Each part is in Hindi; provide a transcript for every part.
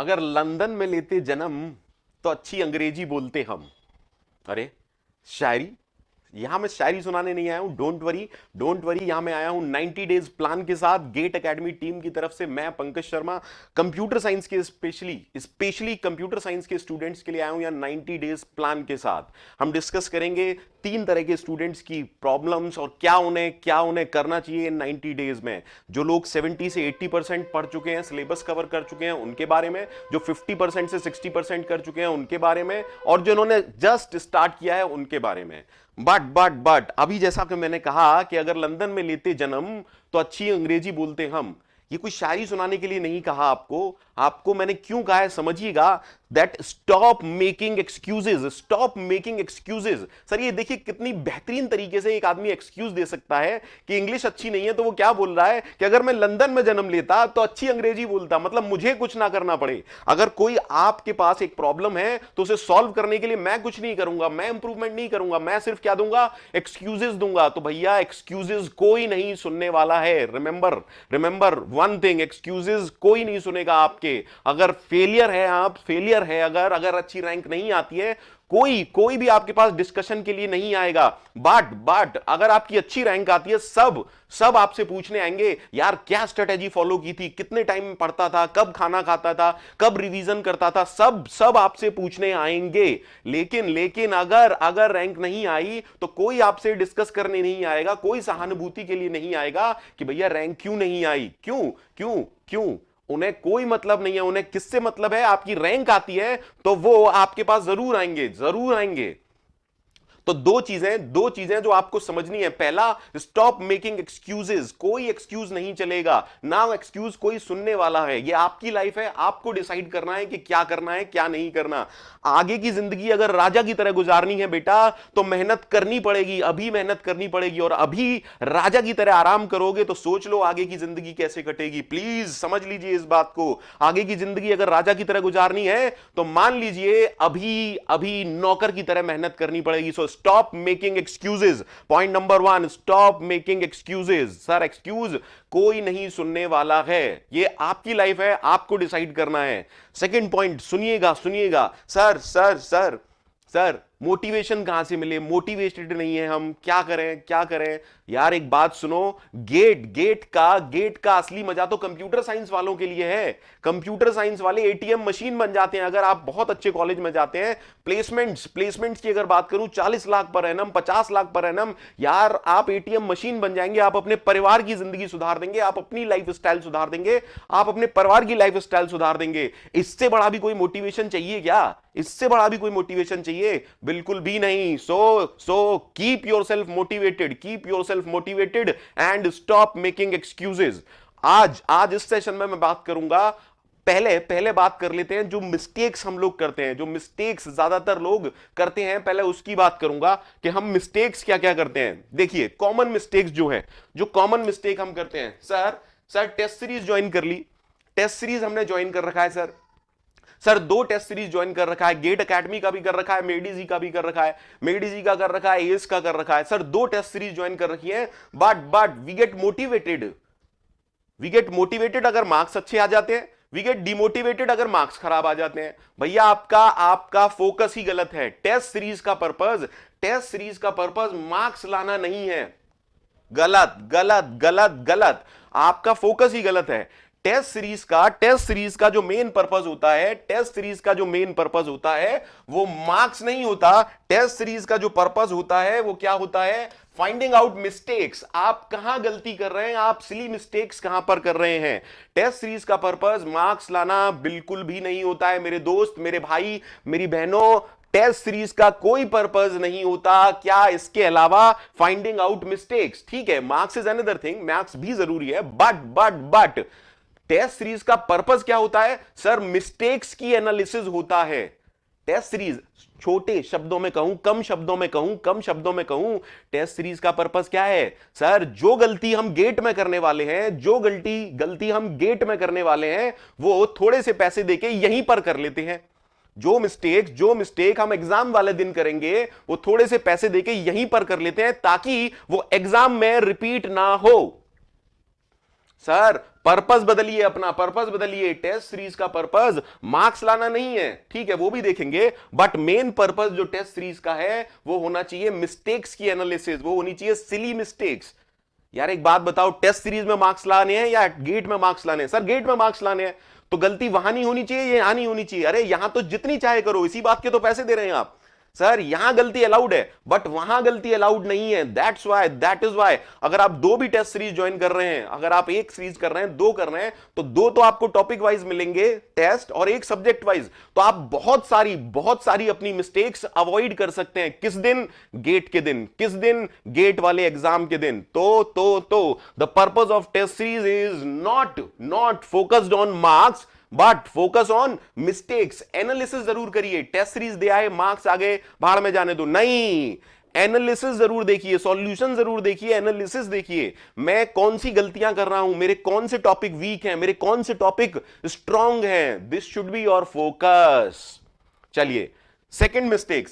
अगर लंदन में लेते जन्म तो अच्छी अंग्रेजी बोलते हम। अरे शायरी, यहां मैं शायरी सुनाने नहीं आया हूं। डोंट वरी, डोंट वरी, यहां मैं आया हूं 90 डेज प्लान के साथ। गेट एकेडमी टीम की तरफ से मैं पंकज शर्मा कंप्यूटर साइंस के स्पेशली स्पेशली कंप्यूटर साइंस के स्टूडेंट्स के लिए आया हूं यहां 90 डेज प्लान के साथ। हम डिस्कस करेंगे 3 तरह के स्टूडेंट्स की प्रॉब्लम्स और क्या उन्हें करना चाहिए इन 90 डेज में। जो लोग 70 से 80% पढ़ चुके हैं, सिलेबस कवर कर चुके हैं, उनके बारे में। जो 50% से 60% कर चुके हैं, उनके बारे में। और जो इन्होंने जस्ट स्टार्ट किया है, उनके बारे में। बट अभी जैसा कि मैंने कहा कि अगर लंदन में लेते जन्म तो अच्छी अंग्रेजी बोलते हम, ये कोई शायरी सुनाने के लिए नहीं कहा आपको। आपको मैंने क्यों कहा है समझिएगा। That stop making excuses, stop making excuses. Sir ये देखिए कितनी बेहतरीन तरीके से एक आदमी एक्सक्यूज दे सकता है कि इंग्लिश अच्छी नहीं है, तो वो क्या बोल रहा है कि अगर मैं लंदन में जन्म लेता तो अच्छी अंग्रेजी बोलता, मतलब मुझे कुछ ना करना पड़े। अगर कोई आपके पास एक प्रॉब्लम है तो उसे सॉल्व करने के लिए मैं कुछ नहीं करूंगा, मैं इंप्रूवमेंट नहीं करूंगा, मैं सिर्फ क्या दूंगा, एक्सक्यूजेज दूंगा। तो भैया एक्सक्यूजेज कोई नहीं सुनने वाला है। Remember, remember one thing, excuses कोई नहीं सुनेगा आपके। अगर फेलियर है, आप फेलियर है, अगर अच्छी रैंक नहीं आती है, कोई भी आपके पास डिस्कशन के लिए नहीं आएगा। बट अगर आपकी अच्छी रैंक आती है, सब आपसे पूछने आएंगे, यार क्या स्ट्रेटेजी फॉलो की थी, कितने टाइम में पढ़ता था, कब खाना खाता था, कब रिवीजन करता था, सब आपसे पूछने आएंगे। लेकिन अगर रैंक नहीं आई तो कोई आपसे डिस्कस करने नहीं आएगा, कोई सहानुभूति के लिए नहीं आएगा कि भैया रैंक क्यों नहीं आई, क्यों क्यों क्यों। उन्हें कोई मतलब नहीं है। उन्हें किससे मतलब है, आपकी रैंक आती है तो वो आपके पास जरूर आएंगे, जरूर आएंगे। तो दो चीजें जो आपको समझनी है। पहला, स्टॉप मेकिंग एक्सक्यूजेस, कोई एक्सक्यूज नहीं चलेगा ना, एक्सक्यूज कोई सुनने वाला है। ये आपकी लाइफ है, आपको डिसाइड करना है कि क्या करना है, क्या नहीं करना। आगे की जिंदगी अगर राजा की तरह गुजारनी है बेटा, तो मेहनत करनी पड़ेगी, अभी मेहनत करनी पड़ेगी। और अभी राजा की तरह आराम करोगे तो सोच लो आगे की जिंदगी कैसे कटेगी। प्लीज समझ लीजिए इस बात को। आगे की जिंदगी अगर राजा की तरह गुजारनी है तो मान लीजिए अभी नौकर की तरह मेहनत करनी पड़ेगी। So stop making excuses. Point number 1, stop making excuses. Sir excuse कोई नहीं सुनने वाला है, ये आपकी लाइफ है, आपको डिसाइड करना है। सेकंड पॉइंट सुनिएगा, सर मोटिवेशन कहां से मिले, मोटिवेटेड नहीं है हम, क्या करें यार। एक बात सुनो, गेट का असली मजा तो कंप्यूटर साइंस वालों के लिए है। कंप्यूटर साइंस वाले एटीएम मशीन बन जाते हैं अगर आप बहुत अच्छे कॉलेज में जाते हैं। प्लेसमेंट्स की अगर बात करूं, 40 lakh per annum, 50 lakh per annum, यार आप एटीएम मशीन बन जाएंगे। आप अपने परिवार की जिंदगी सुधार देंगे, आप अपनी लाइफ स्टाइल सुधार देंगे, आप अपने परिवार की लाइफ स्टाइल सुधार देंगे। इससे बड़ा भी कोई मोटिवेशन चाहिए क्या? इससे बड़ा भी कोई मोटिवेशन चाहिए? बिल्कुल भी नहीं। So keep yourself motivated and stop making excuses. आज इस सेशन में मैं बात करूंगा, पहले बात कर लेते हैं जो मिस्टेक्स हम लोग करते हैं, जो मिस्टेक्स ज्यादातर लोग करते हैं, पहले उसकी बात करूंगा कि हम मिस्टेक्स क्या क्या करते हैं। देखिए कॉमन मिस्टेक्स जो कॉमन मिस्टेक हम करते हैं। सर टेस्ट सीरीज ज्वाइन कर ली, टेस्ट सीरीज हमने ज्वाइन कर रखा है सर 2 टेस्ट सीरीज ज्वाइन कर रखा है, गेट एकेडमी का भी कर रखा है, मेडिजी का भी कर रखा है, मेडिजी का कर रखा है, एस का कर रखा है। सर 2 टेस्ट सीरीज ज्वाइन कर रखी है। बट वी गेट मोटिवेटेड अगर मार्क्स अच्छे आ जाते हैं, वी गेट डिमोटिवेटेड अगर मार्क्स खराब आ जाते हैं। भैया आपका फोकस ही गलत है। टेस्ट सीरीज का पर्पस मार्क्स लाना नहीं है। गलत। आपका फोकस ही गलत है। टेस्ट सीरीज का जो मेन पर्पस होता है, वो मार्क्स नहीं होता। टेस्ट सीरीज का जो पर्पस होता है वो क्या होता है? Finding out mistakes. आप कहां गलती कर रहे हैं, आप सिली मिस्टेक्स कहां पर कर रहे हैं। टेस्ट सीरीज का पर्पस मार्क्स लाना बिल्कुल भी नहीं होता है मेरे दोस्त, मेरे भाई, मेरी बहनों। टेस्ट सीरीज का कोई पर्पस नहीं होता क्या इसके अलावा फाइंडिंग आउट मिस्टेक्स। ठीक है, marks is another thing, marks भी जरूरी है, बट टेस्ट सीरीज का पर्पस क्या होता है? सर मिस्टेक्स की एनालिसिस होता है। टेस्ट सीरीज, छोटे शब्दों में कहूं, कम शब्दों में कहूं, टेस्ट सीरीज का पर्पस क्या है? सर जो गलती हम गेट में करने वाले हैं, वो थोड़े से पैसे देके यहीं पर कर लेते हैं। जो मिस्टेक हम एग्जाम वाले दिन करेंगे, वो थोड़े से पैसे देके यहीं पर कर लेते हैं ताकि वो एग्जाम में रिपीट ना हो। सर पर्पस बदलिए, अपना पर्पस बदलिए। टेस्ट सीरीज का पर्पस मार्क्स लाना नहीं है, ठीक है, वो भी देखेंगे, बट मेन पर्पस जो टेस्ट सीरीज का है वो होना चाहिए मिस्टेक्स की एनालिसिस, वो होनी चाहिए सिली मिस्टेक्स। यार एक बात बताओ, टेस्ट सीरीज में मार्क्स लाने हैं या गेट में मार्क्स लाने हैं? सर गेट में मार्क्स लाने हैं, तो गलती वहां नहीं होनी चाहिए, यहां नहीं होनी चाहिए। अरे यहां तो जितनी चाहे करो, इसी बात के तो पैसे दे रहे हैं आप। सर यहां गलती अलाउड है बट वहां गलती अलाउड नहीं है। That's why, that is why अगर आप दो भी टेस्ट सीरीज ज्वाइन कर रहे हैं, अगर आप एक सीरीज कर रहे हैं, दो कर रहे हैं, तो दो तो आपको टॉपिक वाइज मिलेंगे टेस्ट और एक सब्जेक्ट वाइज, तो आप बहुत सारी अपनी मिस्टेक्स अवॉइड कर सकते हैं। किस दिन? गेट के दिन। किस दिन? गेट वाले एग्जाम के दिन। तो the purpose of test series is not focused on marks but focus on mistakes. Analysis जरूर करिए। टेस्ट सीरीज दे आए, मार्क्स आ गए, बाहर में जाने दो, नहीं, एनालिसिस जरूर देखिए, सॉल्यूशन जरूर देखिए, एनालिसिस देखिए, मैं कौन सी गलतियां कर रहा हूं, मेरे कौन से टॉपिक वीक हैं, मेरे कौन से टॉपिक स्ट्रांग हैं। This should be your focus. चलिए सेकंड मिस्टेक,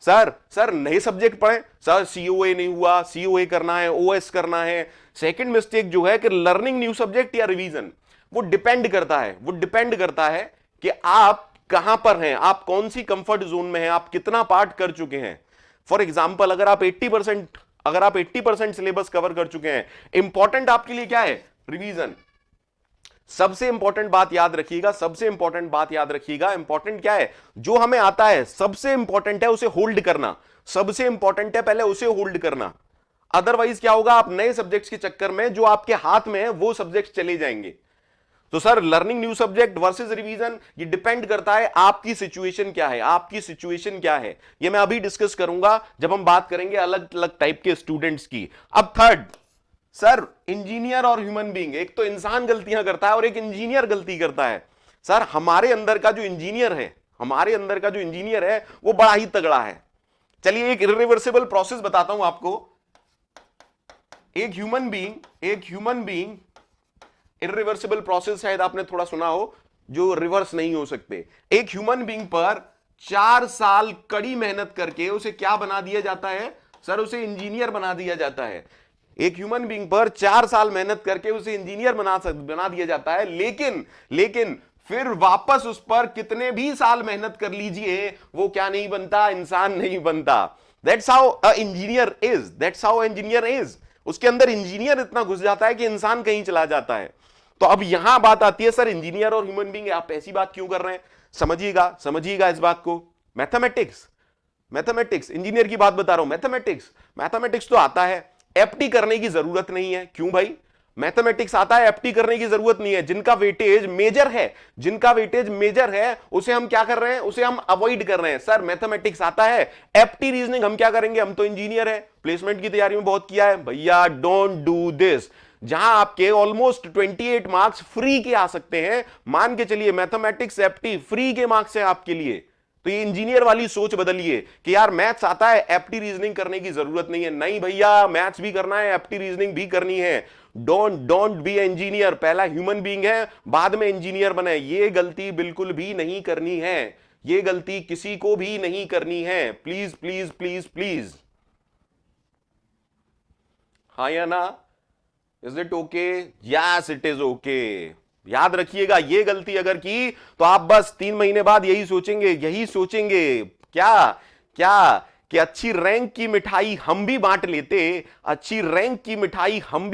सर नए सब्जेक्ट पढ़े, सर सीओए नहीं हुआ, सीओए करना है, ओएस करना है। सेकंड मिस्टेक जो है कि लर्निंग न्यू सब्जेक्ट या रिवीजन, वो डिपेंड करता है कि आप कहां पर हैं, आप कौन सी कंफर्ट जोन में हैं, आप कितना पार्ट कर चुके हैं। फॉर एग्जांपल अगर आप 80% सिलेबस कवर कर चुके हैं, इंपॉर्टेंट आपके लिए क्या है? रिवीजन। सबसे इंपॉर्टेंट बात याद रखिएगा, इंपॉर्टेंट क्या है? जो हमें आता है, सबसे इंपॉर्टेंट है उसे होल्ड करना, पहले उसे होल्ड करना। अदरवाइज क्या होगा? आप नए सब्जेक्ट्स के चक्कर में जो आपके हाथ में है वो सब्जेक्ट चले जाएंगे। तो sir learning new subject versus revision, ये डिपेंड करता है आपकी सिचुएशन क्या है, ये मैं अभी डिस्कस करूंगा जब हम बात करेंगे अलग अलग टाइप के स्टूडेंट्स की। अब थर्ड, सर इंजीनियर और ह्यूमन बीइंग, एक तो इंसान गलतियां करता है और एक इंजीनियर गलती करता है। सर हमारे अंदर का जो इंजीनियर है वो बड़ा ही तगड़ा है। चलिए एक इरिवर्सिबल प्रोसेस बताता हूं आपको। एक ह्यूमन बीइंग इरिवर्सिबल प्रोसेस शायद आपने थोड़ा सुना हो, जो रिवर्स नहीं हो सकते। एक ह्यूमन बीइंग पर 4 साल कड़ी मेहनत करके उसे क्या बना दिया जाता है? सर उसे इंजीनियर बना दिया जाता है। एक ह्यूमन बीइंग पर 4 साल मेहनत करके उसे इंजीनियर बना दिया जाता है, लेकिन फिर वापस उस पर कितने भी साल मेहनत कर लीजिए, वो क्या नहीं बनता? इंसान नहीं बनता। That's how a engineer is. उसके अंदर इंजीनियर इतना घुस जाता है कि इंसान कहीं चला जाता है। तो अब यहां बात आती है, सर इंजीनियर और ह्यूमन बीइंग आप ऐसी बात क्यों कर रहे हैं? समझिएगा इस बात को। मैथमेटिक्स इंजीनियर की बात बता रहा हूं। मैथमेटिक्स तो आता है, एफटी करने की जरूरत नहीं है। क्यों भाई? मैथमेटिक्स आता है, एफटी करने की जरूरत नहीं है। जिनका वेटेज मेजर है उसे हम क्या कर रहे हैं? उसे हम अवॉइड कर रहे हैं। सर मैथमेटिक्स आता है, एफटी रीजनिंग हम क्या करेंगे? हम तो इंजीनियर है, प्लेसमेंट की तैयारी में बहुत किया है। भैया डोंट डू दिस। जहां आपके ऑलमोस्ट 28 मार्क्स फ्री के आ सकते हैं, मान के चलिए मैथमेटिक्स एफटी फ्री के मार्क्स है आपके लिए, तो ये इंजीनियर वाली सोच बदलिए कि यार मैथ्स आता है, एफटी रीजनिंग करने की जरूरत नहीं है। नहीं भैया, मैथ्स भी करना है, एफटी रीजनिंग भी करनी है। Don't be engineer. पहला ह्यूमन बीइंग है, बाद में इंजीनियर बने। ये गलती बिल्कुल भी नहीं करनी है, ये गलती किसी को भी नहीं करनी है। Please please please please. हाँ या ना? Is it okay? Yes it is okay. याद रखिएगा, ये गलती अगर की तो आप बस 3 महीने बाद यही सोचेंगे क्या कि अच्छी रैंक की मिठाई हम भी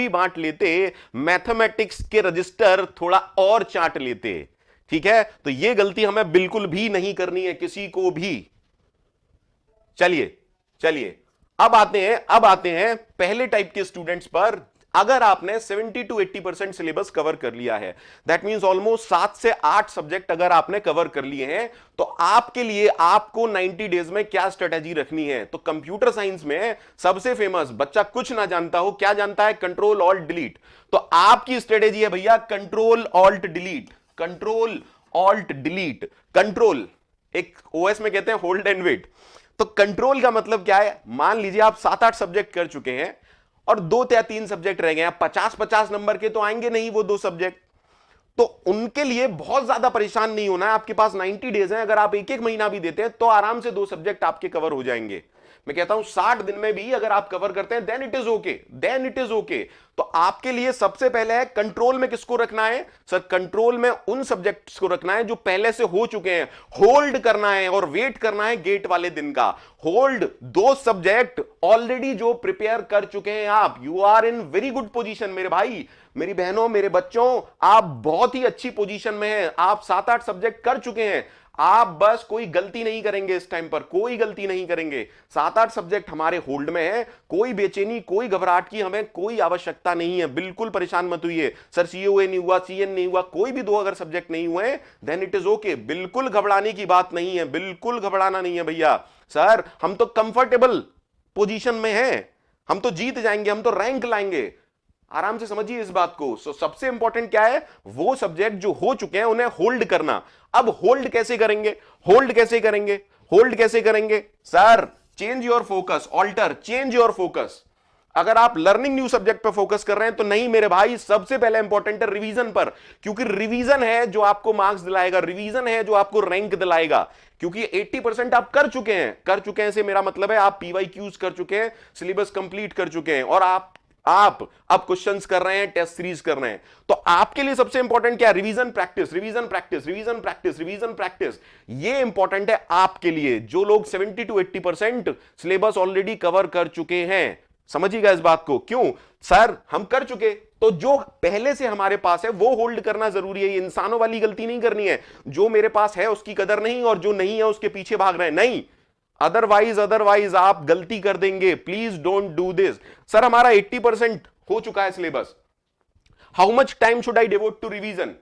बांट लेते, मैथमेटिक्स के रजिस्टर थोड़ा और चाट लेते। ठीक है, तो ये गलती हमें बिल्कुल भी नहीं करनी है, किसी को भी। चलिए अब आते हैं पहले टाइप के स्टूडेंट्स पर। अगर आपने 70 to 80% सिलेबस कवर कर लिया है, दैट मींस ऑलमोस्ट 7 से 8 सब्जेक्ट अगर आपने कवर कर लिए हैं, तो आपके लिए आपको 90 डेज में क्या स्ट्रेटेजी रखनी है? तो कंप्यूटर साइंस में सबसे फेमस, बच्चा कुछ ना जानता हो, क्या जानता है? Control alt delete. तो आपकी स्ट्रेटेजी है भैया कंट्रोल ऑल्ट डिलीट। कंट्रोल एक ओएस में कहते हैं होल्ड एंड वेट। तो कंट्रोल का मतलब क्या है? मान लीजिए आप 7-8 सब्जेक्ट कर चुके हैं और 2 या 3 सब्जेक्ट रह गए। 50-50 नंबर के तो आएंगे नहीं वो 2 सब्जेक्ट, तो उनके लिए बहुत ज्यादा परेशान नहीं होना है। आपके पास 90 डेज हैं, अगर आप एक महीना भी देते हैं तो आराम से 2 सब्जेक्ट आपके कवर हो जाएंगे। मैं कहता हूं 60 दिन में भी अगर आप कवर करते हैं then it is okay, then it is okay. तो आपके लिए सबसे पहले है कंट्रोल में किसको रखना है सर? कंट्रोल में उन सब्जेक्ट्स को रखना है जो पहले से हो चुके हैं, होल्ड करना है और वेट करना है गेट वाले दिन का। होल्ड दो सब्जेक्ट ऑलरेडी जो प्रिपेयर कर चुके हैं आप, you are in very good position मेरे भाई, मेरी बहनों, मेरे बच्चों, आप बहुत ही अच्छी पोजीशन में हैं। आप 7-8 सब्जेक्ट कर चुके हैं, आप बस कोई गलती नहीं करेंगे इस टाइम पर, कोई गलती नहीं करेंगे। 7-8 सब्जेक्ट हमारे होल्ड में है, कोई बेचैनी, कोई घबराहट की हमें कोई आवश्यकता नहीं है, बिल्कुल परेशान मत हुइए। सर सीओए नहीं हुआ, सीएन नहीं हुआ, कोई भी दो अगर सब्जेक्ट नहीं हुए देन इट इज ओके, बिल्कुल घबराने की बात नहीं है, बिल्कुल घबराना नहीं है भैया। सर हम तो कंफर्टेबल पोजीशन में हैं, हम तो जीत जाएंगे, हम तो रैंक लाएंगे, आराम से समझिए इस बात को। सबसे इंपॉर्टेंट क्या है? वो सब्जेक्ट जो हो चुके हैं उन्हें होल्ड करना। अब होल्ड कैसे करेंगे? होल्ड कैसे करेंगे? होल्ड कैसे करेंगे sir? Change your focus, alter, change your focus. अगर आप लर्निंग न्यू सब्जेक्ट पर फोकस कर रहे हैं तो नहीं मेरे भाई, सबसे पहले इंपॉर्टेंट है रिवीजन पर, क्योंकि रिवीजन है जो आपको मार्क्स दिलाएगा, रिवीजन है जो आपको रैंक दिलाएगा। क्योंकि 80% आप कर चुके हैं, कर चुके हैं से मेरा मतलब है आप पीवाईक्यूज कर चुके हैं, सिलेबस कंप्लीट कर चुके हैं, और आप अब क्वेश्चंस कर रहे हैं, टेस्ट सीरीज कर रहे हैं। तो आपके लिए सबसे इंपॉर्टेंट क्या है? Revision practice, revision practice, revision practice, revision practice. ये इंपॉर्टेंट है आपके लिए जो लोग 70 to 80% सिलेबस ऑलरेडी कवर कर चुके हैं। समझिएगा इस बात को। क्यों सर? हम कर चुके, तो जो पहले से हमारे पास है वो होल्ड करना जरूरी है। ये इंसानों वाली गलती नहीं करनी है, जो मेरे पास है उसकी कदर नहीं और जो नहीं है उसके पीछे भाग रहे हैं, नहीं। अदरवाइज आप गलती कर देंगे। Please don't do this. Sir हमारा 80% हो चुका है syllabus, how much time should I devote to revision?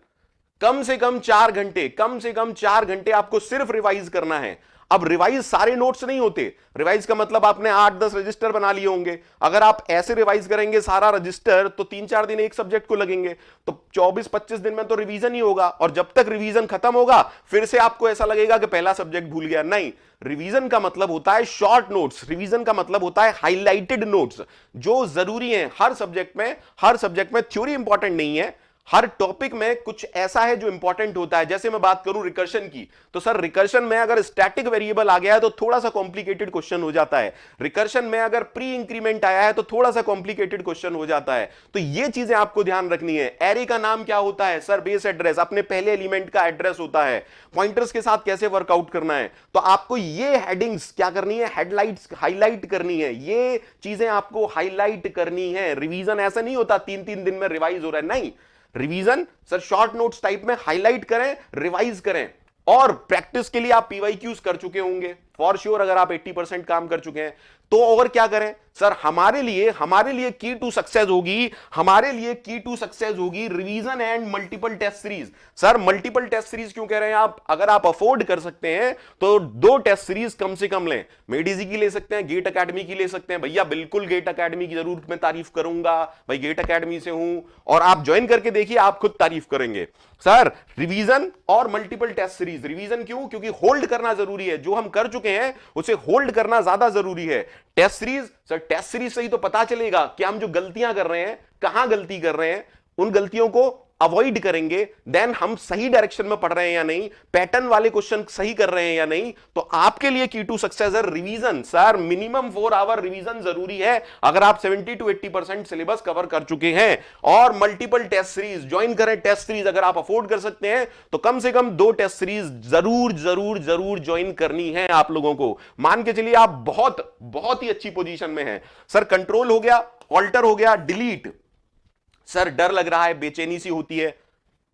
कम से कम 4 घंटे, कम से कम 4 घंटे आपको सिर्फ रिवाइज करना है। अब रिवाइज सारे नोट्स नहीं होते, रिवाइज का मतलब आपने 8-10 रजिस्टर बना लिए होंगे। अगर आप ऐसे रिवाइज करेंगे सारा रजिस्टर तो 3-4 दिन एक सब्जेक्ट को लगेंगे, तो 24-25 दिन में तो रिवीजन ही होगा, और जब तक रिवीजन खत्म होगा फिर से आपको ऐसा लगेगा कि पहला सब्जेक्ट भूल गया। नहीं, रिवीजन का मतलब होता है शॉर्ट नोट्स, रिवीजन का मतलब होता है हाईलाइटेड नोट्स जो जरूरी हैं हर सब्जेक्ट में। हर सब्जेक्ट में थ्योरी इंपॉर्टेंट नहीं है, हर टॉपिक में कुछ ऐसा है जो इंपॉर्टेंट होता है। जैसे मैं बात करूं रिकर्शन की, तो सर रिकर्शन में अगर स्टैटिक वेरिएबल आ गया है तो थोड़ा सा कॉम्प्लिकेटेड क्वेश्चन हो जाता है। रिकर्शन में अगर प्री इंक्रीमेंट आया है तो थोड़ा सा कॉम्प्लिकेटेड क्वेश्चन हो जाता है। तो ये चीजें आपको ध्यान रखनी है। एरे का नाम क्या होता है सर? बेस एड्रेस, अपने पहले एलिमेंट का एड्रेस होता है। पॉइंटर्स के साथ कैसे वर्कआउट करना है, तो आपको ये हेडिंग्स क्या करनी है? हेडलाइट्स हाईलाइट करनी है, ये चीजें आपको हाईलाइट करनी है। रिवीजन ऐसा नहीं होता 3-3 दिन में रिवाइज हो रहा है, नहीं। Revision sir short notes type में हाईलाइट करें, रिवाइज करें। और प्रैक्टिस के लिए आप पीवाईक्यूज कर चुके होंगे फॉर श्योर, अगर आप 80% काम कर चुके हैं तो और क्या करें सर? हमारे लिए की टू सक्सेस होगी, हमारे लिए की टू सक्सेस होगी revision and multiple test series. Sir multiple test series क्यों कह रहे हैं आप? अगर आप अफोर्ड कर सकते हैं तो 2 टेस्ट सीरीज कम से कम लें। मेडीजी की ले सकते हैं, गेट एकेडमी की ले सकते हैं। भैया बिल्कुल गेट एकेडमी की जरूर मैं तारीफ करूंगा, भाई गेट एकेडमी से हूं, और आप ज्वाइन करके देखिए आप खुद तारीफ करेंगे। सर रिवीजन और मल्टीपल टेस्ट सीरीज, रिवीजन क्यों? क्योंकि होल्ड करना जरूरी है, जो हम कर चुके हैं उसे होल्ड करना ज्यादा जरूरी है। Test series sir, test series से ही तो पता चलेगा कि हम जो गलतियां कर रहे हैं, कहां गलती कर रहे हैं, उन गलतियों को अवॉइड करेंगे, देन हम सही डायरेक्शन में पढ़ रहे हैं या नहीं, पैटर्न वाले क्वेश्चन सही कर रहे हैं या नहीं। तो आपके लिए की टू सक्सेस है revision. Sir minimum 4 hour revision जरूरी है अगर आप 70 to 80% सिलेबस कवर कर चुके हैं। और मल्टीपल टेस्ट सीरीज ज्वाइन करें। टेस्ट सीरीज अगर आप अफोर्ड कर सकते हैं तो कम से कम 2 टेस्ट सीरीज जरूर जरूर जरूर ज्वाइन करनी है आप लोगों को। मान के चलिए आप बहुत बहुत ही अच्छी पोजीशन में हैं। सर कंट्रोल हो गया, ऑल्टर हो गया, डिलीट। सर डर लग रहा है, बेचैनी सी होती है,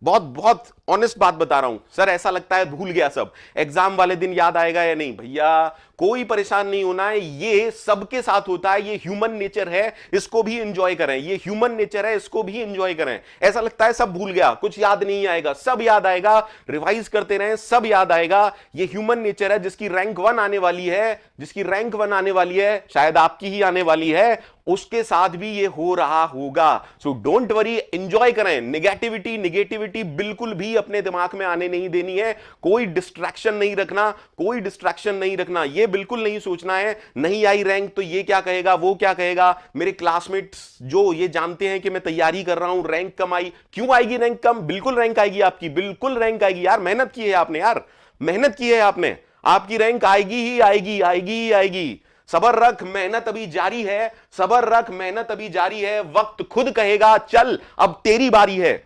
बहुत बहुत ऑनेस्ट बात बता रहा हूं सर, ऐसा लगता है भूल गया सब, एग्जाम वाले दिन याद आएगा या नहीं। भैया कोई परेशान नहीं होना है, ये सबके साथ होता है, ये ह्यूमन नेचर है, इसको भी एंजॉय करें। ये ह्यूमन नेचर है, इसको भी एंजॉय करें। ऐसा लगता है सब भूल गया, कुछ याद नहीं आएगा, सब याद आएगा, रिवाइज करते रहें, सब याद आएगा। ये ह्यूमन नेचर है। जिसकी रैंक 1 आने वाली है, जिसकी रैंक 1 आने वाली है, शायद आपकी ही आने वाली है, उसके साथ भी ये हो रहा होगा। सो डोंट वरी, एंजॉय करें। निगेटिविटी बिल्कुल भी अपने दिमाग में आने नहीं देनी है। कोई डिस्ट्रैक्शन नहीं रखना, कोई डिस्ट्रैक्शन नहीं रखना। ये बिल्कुल नहीं सोचना है नहीं आई रैंक तो ये क्या कहेगा, वो क्या कहेगा। मेरे क्लासमेट्स जो ये जानते हैं कि मैं तैयारी कर रहा हूं, रैंक कम आई, क्यों आएगी रैंक कम? बिल्कुल रैंक आएगी आपकी, बिल्कुल रैंक आएगी यार। मेहनत की है आपने यार, मेहनत की है आपने, आपकी रैंक आएगी ही आएगी, आएगी ही आएगी। सबर रख, मेहनत अभी जारी है, सबर रख, मेहनत अभी जारी है, वक्त खुद कहेगा चल अब तेरी बारी है।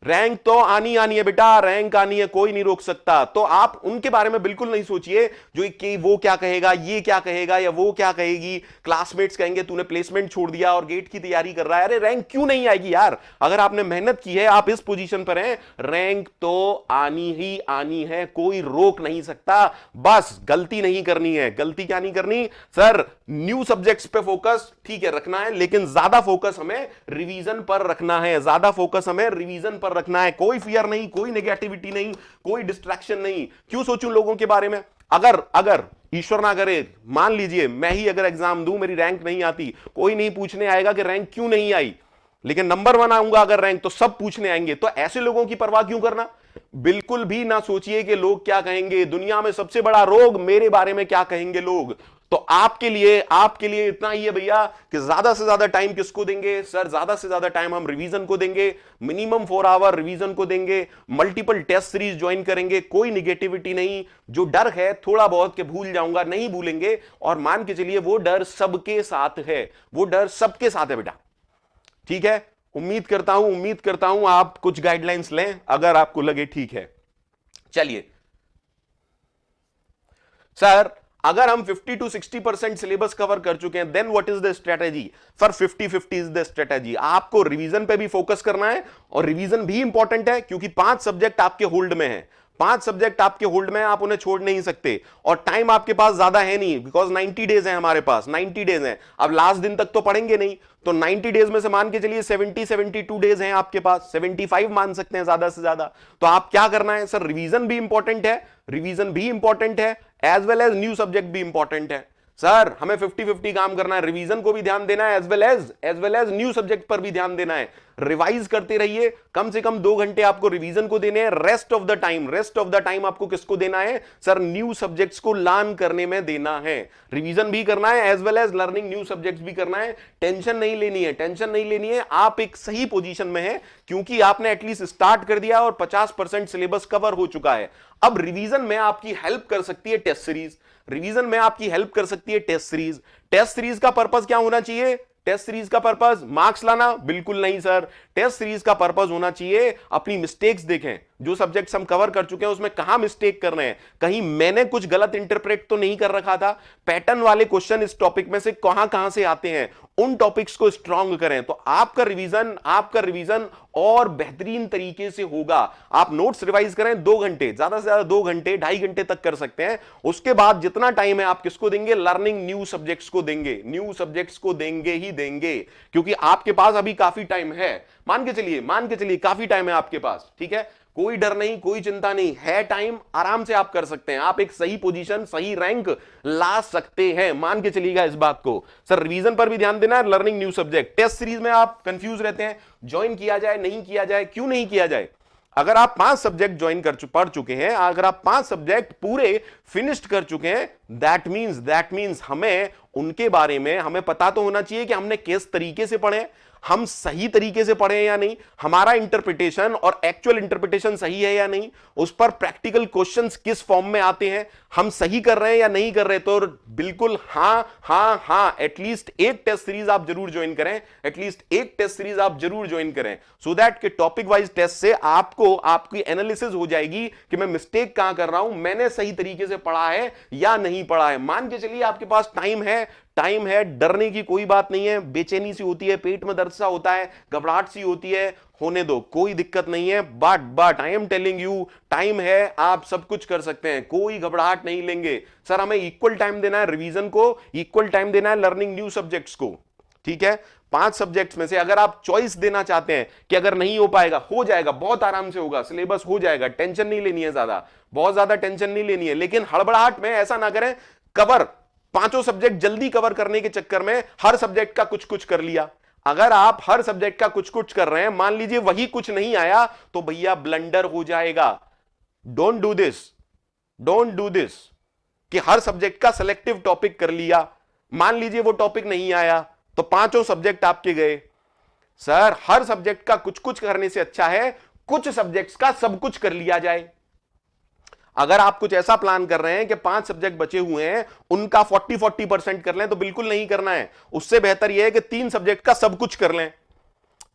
रैंक तो आनी आनी है बेटा, रैंक आनी है, कोई नहीं रोक सकता। तो आप उनके बारे में बिल्कुल नहीं सोचिए जो कि वो क्या कहेगा, ये क्या कहेगा, या वो क्या कहेगी, क्लासमेट्स कहेंगे तूने प्लेसमेंट छोड़ दिया और गेट की तैयारी कर रहा है। अरे रैंक क्यों नहीं आएगी यार, अगर आपने मेहनत की है, आप इस पोजीशन पर हैं, रैंक तो आनी ही आनी है, कोई रोक नहीं सकता। बस गलती नहीं करनी है। गलती क्या नहीं करनी सर? न्यू सब्जेक्ट्स पे फोकस ठीक है रखना है, लेकिन ज्यादा फोकस हमें रिवीजन पर रखना है, ज्यादा फोकस हमें रिवीजन पर रखना है। कोई फियर नहीं, कोई नेगेटिविटी नहीं, कोई डिस्ट्रैक्शन नहीं। क्यों सोचूं लोगों के बारे में? अगर ईश्वर ना करे, मान लीजिए मैं ही अगर एग्जाम दूं, मेरी रैंक नहीं आती, कोई नहीं पूछने आएगा कि रैंक क्यों नहीं आई, लेकिन नंबर 1 आऊंगा अगर रैंक, तो सब पूछने आएंगे। तो ऐसे लोगों की परवाह क्यों करना? बिल्कुल भी ना सोचिए कि लोग क्या कहेंगे। दुनिया में सबसे बड़ा रोग मेरे बारे में क्या कहेंगे लोग। तो आपके लिए इतना ही है भैया कि ज्यादा से ज्यादा टाइम किसको देंगे सर? ज्यादा से ज्यादा टाइम हम रिवीजन को देंगे, मिनिमम 4 आवर रिवीजन को देंगे, मल्टीपल टेस्ट सीरीज ज्वाइन करेंगे, कोई निगेटिविटी नहीं। जो डर है थोड़ा बहुत के भूल जाऊंगा, नहीं भूलेंगे। और मान के चलिए वो डर सबके साथ है, वो डर सबके साथ है बेटा, ठीक है? उम्मीद करता हूं आप कुछ गाइडलाइंस लें अगर आपको लगे ठीक है। चलिए सर, अगर हम 50 to 60% सिलेबस कवर कर चुके हैं, then what is the strategy? For 50-50 is the strategy. आपको रिवीजन पे भी फोकस करना है, और रिवीजन भी इंपॉर्टेंट है क्योंकि 5 सब्जेक्ट आपके होल्ड में है। 5 सब्जेक्ट आपके होल्ड में है, आप उन्हें छोड़ नहीं सकते। और टाइम आपके पास ज्यादा है नहीं, बिकॉज 90 डेज है हमारे पास, 90 डेज है। अब लास्ट दिन तक तो पढ़ेंगे नहीं, तो 90 डेज में से मान के चलिए 72 डेज हैं आपके पास, 75 मान सकते हैं ज्यादा से ज्यादा। तो आप क्या करना है सर? रिवीजन भी इंपॉर्टेंट है, रिवीजन भी इंपॉर्टेंट है, as well as new subject भी इंपॉर्टेंट है। सर हमें 50-50 काम करना है, रिवीजन को भी ध्यान देना है, as well as new subject पर भी ध्यान देना है। रिवाइज करते रहिए, कम से कम 2 घंटे आपको रिवीजन को देने हैं। रेस्ट ऑफ द टाइम आपको किसको देना है सर? न्यू सब्जेक्ट्स को लर्न करने में देना है। रिवीजन भी करना है, as well as learning new subjects भी करना है। टेंशन नहीं लेनी है, आप एक सही पोजीशन में हैं क्योंकि आपने एटलीस्ट स्टार्ट कर दिया और 50% सिलेबस कवर हो चुका है। अब रिवीजन में आपकी हेल्प कर सकती है टेस्ट सीरीज, रिवीजन में आपकी हेल्प कर सकती है टेस्ट सीरीज। टेस्ट सीरीज का पर्पस क्या होना चाहिए? टेस्ट सीरीज का पर्पस मार्क्स लाना? बिल्कुल नहीं सर। टेस्ट सीरीज का पर्पस होना चाहिए अपनी मिस्टेक्स देखें, जो सब्जेक्ट्स हम कवर कर चुके हैं उसमें कहां मिस्टेक कर रहे हैं, कहीं मैंने कुछ गलत इंटरप्रेट तो नहीं कर रखा था। पैटर्न वाले क्वेश्चन इस टॉपिक में से कहां कहां से आते हैं, उन टॉपिक्स को स्ट्रांग करें, तो आपका रिवीजन और बेहतरीन तरीके से होगा। आप नोट्स रिवाइज करें 2 घंटे, ज्यादा से ज्यादा 2 घंटे, 2.5 घंटे तक कर सकते हैं। उसके बाद जितना टाइम है आप किसको देंगे? लर्निंग न्यू सब्जेक्ट्स को देंगे, न्यू सब्जेक्ट्स को देंगे ही देंगे, क्योंकि आपके पास अभी काफी टाइम है। मान के चलिए काफी टाइम है आपके पास, ठीक है? कोई डर नहीं, कोई चिंता नहीं है, टाइम आराम से आप कर सकते हैं, आप एक सही पोजीशन, सही रैंक ला सकते हैं। मान के चलिएगा इस बात को। सर रिवीजन पर भी ध्यान देना है, learning new subject. Test series में आप कंफ्यूज रहते हैं, ज्वाइन किया जाए नहीं किया जाए? क्यों नहीं किया जाए? अगर आप 5 सब्जेक्ट ज्वाइन पढ़ चुके हैं, अगर आप 5 सब्जेक्ट पूरे फिनिश्ड कर चुके हैं, दैट मीन्स हमें उनके बारे में हमें पता तो होना चाहिए कि हमने किस तरीके से पढ़े, हम सही तरीके से पढ़े हैं या नहीं, हमारा इंटरप्रिटेशन और एक्चुअल इंटरप्रिटेशन सही है या नहीं, उस पर प्रैक्टिकल क्वेश्चंस किस फॉर्म में आते हैं, हम सही कर रहे हैं या नहीं कर रहे। तो बिल्कुल हाँ, एटलीस्ट एक टेस्ट सीरीज आप जरूर ज्वाइन करें, सो दैट कि टॉपिक वाइज टेस्ट से आपको आपकी एनालिसिस हो जाएगी कि मैं मिस्टेक कहां कर रहा हूं, मैंने सही तरीके से पढ़ा है या नहीं पढ़ा है। मान के चलिए आपके पास टाइम है, डरने की कोई बात नहीं है। बेचैनी सी होती है, पेट में दर्द सा होता है, घबराहट सी होती है, होने दो, कोई दिक्कत नहीं है। But I am telling you, time है, आप सब कुछ कर सकते हैं, कोई घबराहट नहीं लेंगे। सर हमें इक्वल टाइम देना है रिवीजन को, इक्वल टाइम देना है लर्निंग न्यू सब्जेक्ट्स को, ठीक है? 5 सब्जेक्ट्स में से अगर आप चॉइस देना चाहते हैं कि अगर नहीं हो पाएगा, हो जाएगा, बहुत आराम से होगा, सिलेबस हो जाएगा, टेंशन नहीं लेनी है, बहुत ज्यादा टेंशन नहीं लेनी है। लेकिन हड़बड़ाहट में ऐसा ना करें, कवर 5 सब्जेक्ट जल्दी कवर करने के चक्कर में हर सब्जेक्ट का कुछ कुछ कर लिया। अगर आप हर सब्जेक्ट का कुछ कुछ कर रहे हैं, मान लीजिए वही कुछ नहीं आया, तो भैया ब्लंडर हो जाएगा। डोंट डू दिस कि हर सब्जेक्ट का सिलेक्टिव टॉपिक कर लिया, मान लीजिए वो टॉपिक नहीं आया तो 5 सब्जेक्ट आपके गए। सर हर सब्जेक्ट का कुछ कुछ करने से अच्छा है कुछ सब्जेक्ट्स का सब कुछ कर लिया जाए। अगर आप कुछ ऐसा प्लान कर रहे हैं कि 5 सब्जेक्ट बचे हुए हैं उनका 40-40% कर लें, तो बिल्कुल नहीं करना है। उससे बेहतर यह है कि 3 सब्जेक्ट का सब कुछ कर लें।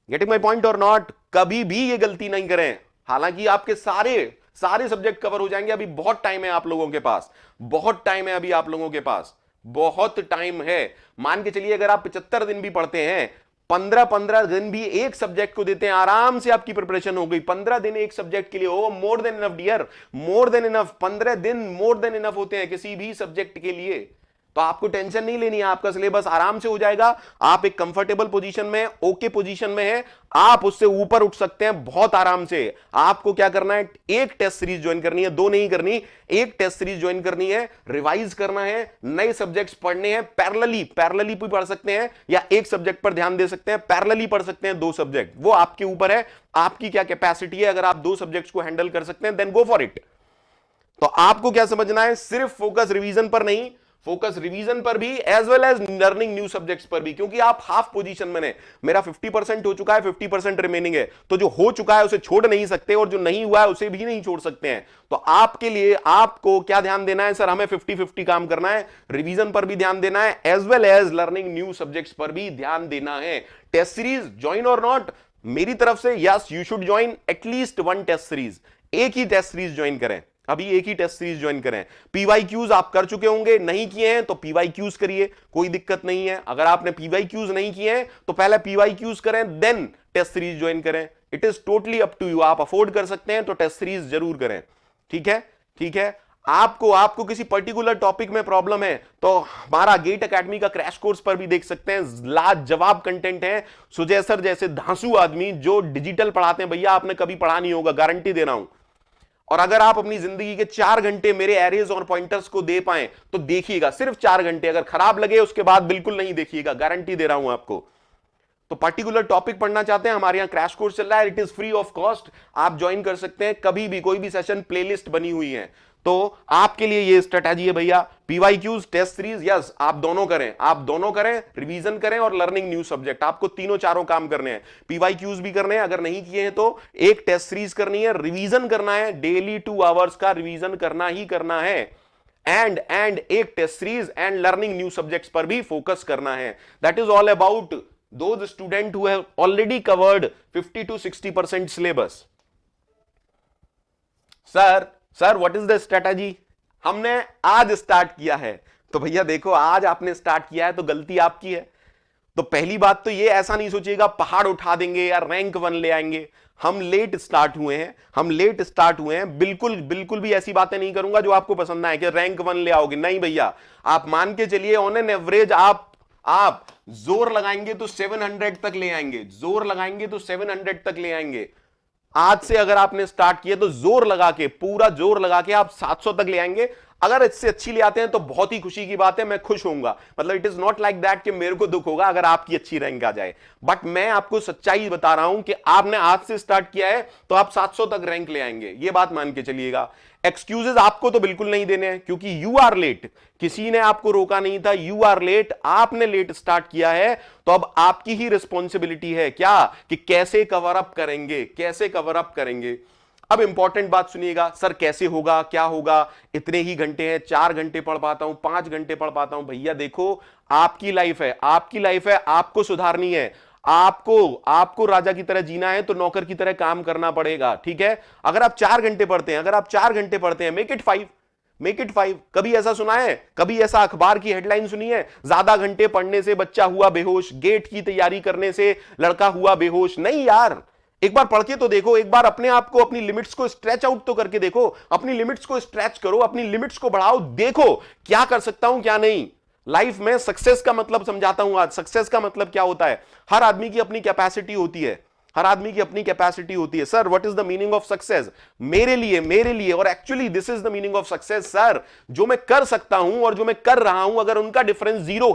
गेटिंग माई पॉइंट और नॉट? कभी भी ये गलती नहीं करें। हालांकि आपके सारे सारे सब्जेक्ट कवर हो जाएंगे, अभी बहुत टाइम है आप लोगों के पास, बहुत टाइम है अभी आप लोगों के पास, बहुत टाइम है। मान के चलिए अगर आप 75 दिन भी पढ़ते हैं, 15-15 दिन भी एक सब्जेक्ट को देते हैं, आराम से आपकी प्रिपरेशन हो गई। 15 दिन एक सब्जेक्ट के लिए, oh more than enough dear, more than enough. 15 दिन मोर देन इनफ होते हैं किसी भी सब्जेक्ट के लिए। तो आपको टेंशन नहीं लेनी है, आपका सिलेबस आराम से हो जाएगा। आप एक कंफर्टेबल पोजीशन में, ओके पोजीशन में है, आप उससे ऊपर उठ सकते हैं बहुत आराम से। आपको क्या करना है, एक टेस्ट सीरीज ज्वाइन करनी है, 2 नहीं करनी, एक टेस्ट सीरीज ज्वाइन करनी है, रिवाइज करना है, नए सब्जेक्ट्स पढ़ने हैं, पैरेलली भी पढ़ सकते हैं या एक सब्जेक्ट पर ध्यान दे सकते हैं, पैरेलली पढ़ सकते हैं 2 सब्जेक्ट, वो आपके ऊपर है, आपकी क्या कैपेसिटी है। अगर आप 2 सब्जेक्ट्स को हैंडल कर सकते हैं देन गो फॉर इट। तो आपको क्या समझना है, सिर्फ फोकस रिवीजन पर नहीं, फोकस रिवीजन पर भी as well as learning new subjects पर भी, क्योंकि आप हाफ पोजीशन में हैं। मेरा 50% हो चुका है, 50% रिमेनिंग है, तो जो हो चुका है उसे छोड़ नहीं सकते और जो नहीं हुआ है उसे भी नहीं छोड़ सकते हैं। तो आपके लिए आपको क्या ध्यान देना है, सर हमें 50-50 काम करना है, रिवीजन पर भी ध्यान देना है as well as learning new subjects पर भी ध्यान देना है। टेस्ट सीरीज ज्वाइन और नॉट, मेरी तरफ से yes you should join at least 1 test series, एक ही टेस्ट सीरीज ज्वाइन करें, अभी एक ही टेस्ट सीरीज ज्वाइन करें। पीवाईक्यूज आप कर चुके होंगे, नहीं किए हैं तो पीवाईक्यूज करिए, कोई दिक्कत नहीं है। अगर आपने पीवाईक्यूज नहीं किए हैं तो पहले पीवाईक्यूज करें देन टेस्ट सीरीज ज्वाइन करें। It is totally up to you, आप अफोर्ड कर सकते हैं तो टेस्ट सीरीज जरूर करें। ठीक है, ठीक है। आपको किसी पर्टिकुलर टॉपिक में प्रॉब्लम है तो हमारा गेट एकेडमी का क्रैश कोर्स पर भी देख सकते हैं, लाजवाब कंटेंट है। सुजय सर जैसे धांसू आदमी जो डिजिटल पढ़ाते हैं, भैया आपने कभी पढ़ा नहीं होगा, गारंटी दे रहा हूं। और अगर आप अपनी जिंदगी के 4 घंटे मेरे एरेज और पॉइंटर्स को दे पाए तो देखिएगा, सिर्फ 4 घंटे, अगर खराब लगे उसके बाद बिल्कुल नहीं देखिएगा, गारंटी दे रहा हूं आपको। तो पर्टिकुलर टॉपिक पढ़ना चाहते हैं, हमारे यहां क्रैश कोर्स चल रहा है, it is free of cost, आप ज्वाइन कर सकते हैं कभी भी, कोई भी सेशन, प्लेलिस्ट बनी हुई है। तो आपके लिए ये स्ट्रेटजी है भैया, पीवाईक्यूज, टेस्ट सीरीज, यस आप दोनों करें, आप दोनों करें, रिवीजन करें और लर्निंग न्यू सब्जेक्ट, आपको तीनों चारों काम करने हैं। पीवाईक्यूज भी करने हैं, अगर नहीं किए हैं तो एक टेस्ट सीरीज करनी है, रिवीजन करना है, डेली 2 आवर्स का रिवीजन करना ही करना है, एंड एक test series and learning new subjects पर भी फोकस करना है। That is all about those students who have already covered 50 to 60% syllabus. Sir what is the strategy? हमने आज स्टार्ट किया है, तो भैया देखो आज आपने स्टार्ट किया है तो गलती आपकी है। तो पहली बात तो ये, ऐसा नहीं सोचिएगा पहाड़ उठा देंगे या रैंक 1 ले आएंगे। हम लेट स्टार्ट हुए हैं, बिल्कुल भी ऐसी बातें नहीं करूंगा जो आपको पसंद ना आए कि रैंक 1 ले आओगे, नहीं भैया। आप मान के चलिए ऑन एन एवरेज आप जोर लगाएंगे तो 700 तक ले आएंगे, जोर लगाएंगे तो 700 तक ले आएंगे। आज से अगर आपने स्टार्ट किया तो जोर लगा के, पूरा जोर लगा के आप 700 तक ले आएंगे। अगर इससे अच्छी ले आते हैं तो बहुत ही खुशी की बात है, मैं खुश होऊंगा। मतलब it is not like that कि मेरे को दुख होगा अगर आपकी अच्छी रैंक आ जाए, बट मैं आपको सच्चाई बता रहा हूं कि आपने आज से स्टार्ट किया है तो आप 700 तक रैंक ले आएंगे, ये बात मान के चलिएगा। एक्सक्यूजेस आपको तो बिल्कुल नहीं देने हैं, क्योंकि यू आर लेट, किसी ने आपको रोका नहीं था, यू आर लेट, आपने लेट स्टार्ट किया है, तो अब आपकी ही रिस्पॉन्सिबिलिटी है क्या कि कैसे कवर अप करेंगे। अब इंपॉर्टेंट बात सुनिएगा, सर कैसे होगा, क्या होगा, इतने ही घंटे हैं, 4 घंटे पढ़ पाता हूं, 5 घंटे पढ़ पाता हूं। भैया देखो आपकी लाइफ है, आपको सुधारनी है, आपको राजा की तरह जीना है तो नौकर की तरह काम करना पड़ेगा। ठीक है, अगर आप 4 घंटे पढ़ते हैं, मेक इट 5। कभी ऐसा सुना है, कभी ऐसा अखबार की हेडलाइन सुनी है, ज्यादा घंटे पढ़ने से बच्चा हुआ बेहोश, गेट की तैयारी करने से लड़का हुआ बेहोश? नहीं यार, एक बार पढ़ के तो देखो, एक बार अपने आप को, अपनी लिमिट्स को स्ट्रेच आउट तो करके देखो, अपनी लिमिट्स को स्ट्रेच करो, अपनी लिमिट्स को बढ़ाओ, देखो क्या कर सकता हूं क्या नहीं। लाइफ में सक्सेस का मतलब समझाता हूं आज। सक्सेस का मतलब क्या होता है, हर आदमी की अपनी कैपेसिटी होती है। Sir what is the meaning of success? मेरे लिए और actually this is the meaning of success sir, जो मैं कर सकता हूं और जो मैं कर रहा हूं, अगर उनका डिफरेंस जीरो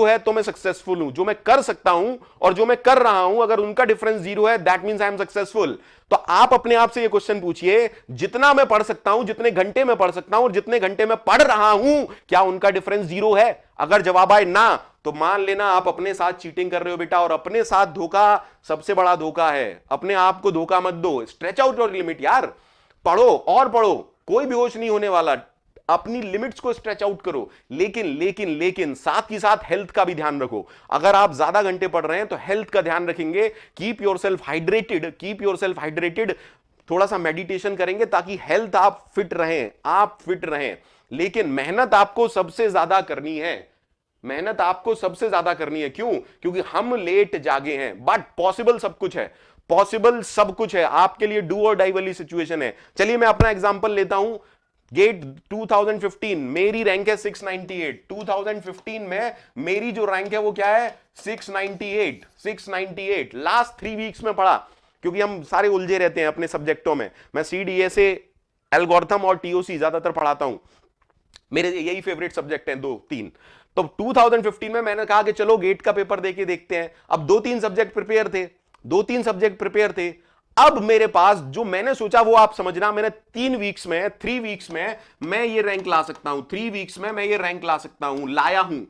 है तो मैं सक्सेसफुल हूं। जो मैं कर सकता हूं और जो मैं कर रहा हूं, अगर उनका डिफरेंस जीरो है, that means I am successful. तो आप अपने आप से ये क्वेश्चन पूछिए, जितना मैं पढ़ सकता हूं, जितने घंटे मैं पढ़ सकता हूं और जितने घंटे मैं पढ़ रहा हूं, क्या उनका डिफरेंस जीरो है? अगर जवाब आए ना, तो मान लेना आप अपने साथ चीटिंग कर रहे हो बेटा, और अपने साथ धोखा सबसे बड़ा धोखा है। अपने आप को धोखा मत दो, स्ट्रेच आउट योर लिमिट यार। पढ़ो और पढ़ो, कोई बेहोश नहीं होने वाला, अपनी लिमिट्स को स्ट्रेच आउट करो, लेकिन लेकिन लेकिन साथ ही साथ हेल्थ का भी ध्यान रखो। अगर आप ज्यादा घंटे पढ़ रहे हैं तो हेल्थ का ध्यान रखेंगे, keep yourself hydrated, keep yourself hydrated, थोड़ा सा मेडिटेशन करेंगे ताकि हेल्थ आप फिट रहें, आप फिट रहें। लेकिन मेहनत आपको सबसे ज्यादा करनी है, मेहनत आपको सबसे ज्यादा करनी है। क्यों? क्योंकि हम लेट जागे हैं, बट पॉसिबल सब कुछ है, पॉसिबल सब कुछ है आपके लिए, डू और डाई वाली सिचुएशन है। चलिए मैं अपना एग्जांपल लेता हूं, गेट 2015 मेरी रैंक है 698, 2015 में मेरी जो रैंक है वो क्या है 698, 698 लास्ट 3 वीक्स में पढ़ा, क्योंकि हम सारे उलझे रहते हैं अपने सब्जेक्टों में। मैं CDSA, एल्गोरिथम और TOC ज्यादातर पढ़ाता हूं, मेरे यही फेवरेट सब्जेक्ट हैं 2-3। तो 2015 में मैंने कहा कि चलो गेट का पेपर देके देखते हैं। अब 2-3 सब्जेक्ट प्रिपेयर थे, 2-3 सब्जेक्ट प्रिपेयर थे। अब मेरे पास जो मैंने सोचा वो आप समझना, मैंने 3 वीक्स में, 3 वीक्स में मैं ये रैंक ला सकता हूं, 3 वीक्स में मैं ये रैंक ला सकता हूं, लाया हूं।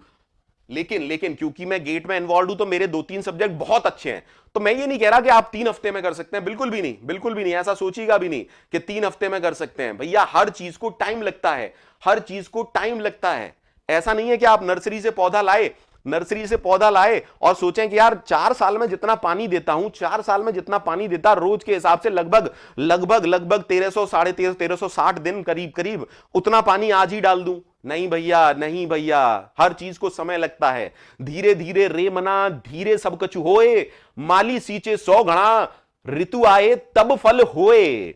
लेकिन क्योंकि मैं गेट में इन्वॉल्व हूं तो मेरे 2-3 सब्जेक्ट बहुत अच्छे हैं। तो मैं ये नहीं कह रहा कि आप 3 हफ्ते में कर सकते हैं, बिल्कुल भी नहीं, बिल्कुल भी नहीं, ऐसा सोचिएगा भी नहीं कि 3 हफ्ते में कर सकते हैं। भैया हर चीज को टाइम लगता है, हर चीज को टाइम लगता है। ऐसा नहीं है कि आप नर्सरी से पौधा लाए, नर्सरी से पौधा लाए और सोचें कि यार 4 साल में जितना पानी देता हूं, 4 साल में जितना पानी देता रोज के हिसाब से लगभग लगभग लगभग 1300 साढ़े 1360 दिन करीब करीब उतना पानी आज ही डाल दूं। नहीं भैया, नहीं भैया, हर चीज को समय लगता है। धीरे धीरे रे मना धीरे सब कछु होए, माली सींचे 100 घड़ा, ऋतु आए तब फल होए।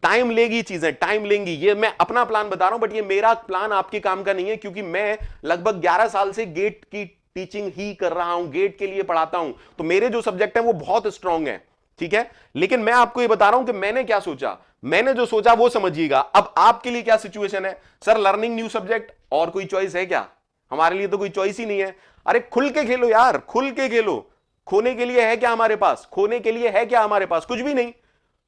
टाइम लेगी चीजें, टाइम लेंगी। ये मैं अपना प्लान बता रहा हूं, बट ये मेरा प्लान आपके काम का नहीं है, क्योंकि मैं लगभग 11 साल से गेट की टीचिंग ही कर रहा हूं, गेट के लिए पढ़ाता हूं, तो मेरे जो सब्जेक्ट हैं वो बहुत स्ट्रांग हैं, ठीक है। लेकिन मैं आपको ये बता रहा हूं कि मैंने क्या सोचा, मैंने जो सोचा वो समझिएगा। अब आपके लिए क्या सिचुएशन है, सर लर्निंग न्यू सब्जेक्ट, और कोई चॉइस है क्या? हमारे लिए तो कोई चॉइस ही नहीं है। अरे खुल के खेलो यार, खुल के खेलो। खोने के लिए है क्या हमारे पास? खोने के लिए है क्या हमारे पास? कुछ भी नहीं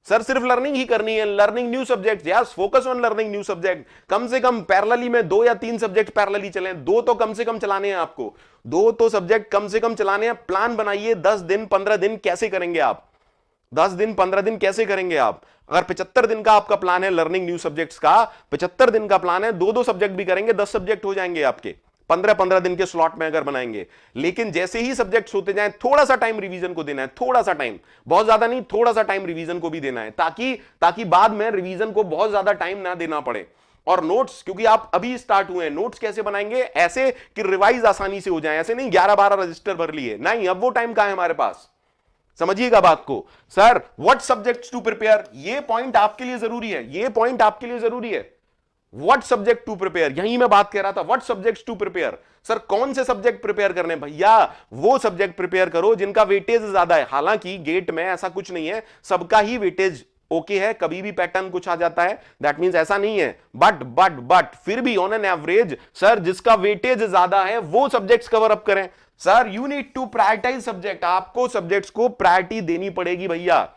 सर, सिर्फ लर्निंग ही करनी है, learning new subject. Yes, focus on learning new subject. कम से कम पैरेलली में 2 या 3 सब्जेक्ट पैरेलली चलें, 2 तो कम से कम चलाने हैं आपको, 2 तो सब्जेक्ट कम से कम चलाने हैं। प्लान बनाइए, 10 दिन 15 दिन कैसे करेंगे आप, 10 दिन 15 दिन कैसे करेंगे आप। अगर 75 दिन का आपका प्लान है लर्निंग न्यू सब्जेक्ट्स का, 75 दिन का प्लान है, 2-2 सब्जेक्ट भी करेंगे, 10 सब्जेक्ट हो जाएंगे आपके 15-15 दिन के स्लॉट में अगर बनाएंगे। लेकिन जैसे ही सब्जेक्ट्स होते जाएं, थोड़ा सा टाइम रिवीजन को देना है, थोड़ा सा टाइम, बहुत ज्यादा नहीं, थोड़ा सा टाइम रिवीजन को भी देना है, ताकि बाद में रिवीजन को बहुत ज्यादा टाइम ना देना पड़े। और नोट्स, क्योंकि आप अभी स्टार्ट हुए हैं, नोट्स कैसे बनाएंगे ऐसे कि रिवाइज आसानी से हो जाए, ऐसे नहीं 11-12 रजिस्टर भर लिए, नहीं, अब वो टाइम कहां है हमारे पास। समझिएगा बात को। Sir what subjects to prepare, ये पॉइंट आपके लिए जरूरी है, ये पॉइंट आपके लिए जरूरी है। व्हाट सब्जेक्ट टू प्रिपेयर, यही मैं बात कह रहा था, what subjects to prepare. Sir कौन से सब्जेक्ट प्रिपेयर करने? भैया वो सब्जेक्ट प्रिपेयर करो जिनका वेटेज ज्यादा है। हालांकि गेट में ऐसा कुछ नहीं है, सबका ही वेटेज ओके है, कभी भी पैटर्न कुछ आ जाता है, दैट मींस ऐसा नहीं है, बट फिर भी ऑन एन एवरेज सर जिसका वेटेज ज्यादा है वो सब्जेक्ट्स कवर अप करें। Sir you need to prioritize subject, आपको सब्जेक्ट्स को प्रायोरिटी देनी पड़ेगी भैया।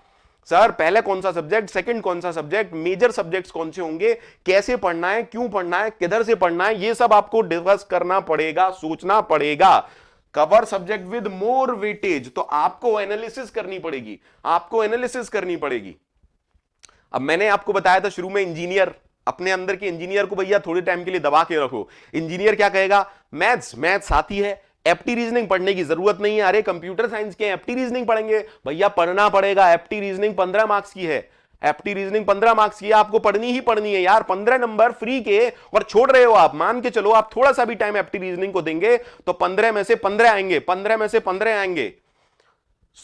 सर पहले कौन सा सब्जेक्ट, सेकंड कौन सा सब्जेक्ट, मेजर सब्जेक्ट्स कौन से होंगे, कैसे पढ़ना है, क्यों पढ़ना है, किधर से पढ़ना है, ये सब आपको डिस्कस करना पड़ेगा, सोचना पड़ेगा। Cover subject with more weightage, तो आपको एनालिसिस करनी पड़ेगी, आपको एनालिसिस करनी पड़ेगी। अब मैंने आपको बताया था शुरू में, इंजीनियर, अपने अंदर के इंजीनियर को भैया थोड़े टाइम के लिए दबा के रखो। इंजीनियर क्या कहेगा, मैथ्स आती है, एप्टी रीजनिंग पढ़ने की जरूरत नहीं है। अरे कंप्यूटर साइंस के एप्टी रीजनिंग पढ़ेंगे, भैया पढ़ना पड़ेगा। एप्टी रीजनिंग 15 मार्क्स की है, एप्टी रीजनिंग 15 मार्क्स की है, आपको पढ़नी ही पढ़नी है यार। 15 नंबर फ्री के और छोड़ रहे हो आप, मान के चलो आप थोड़ा सा भी टाइम एप्टी रीजनिंग को देंगे तो 15 में से 15 आएंगे, 15 में से 15 आएंगे।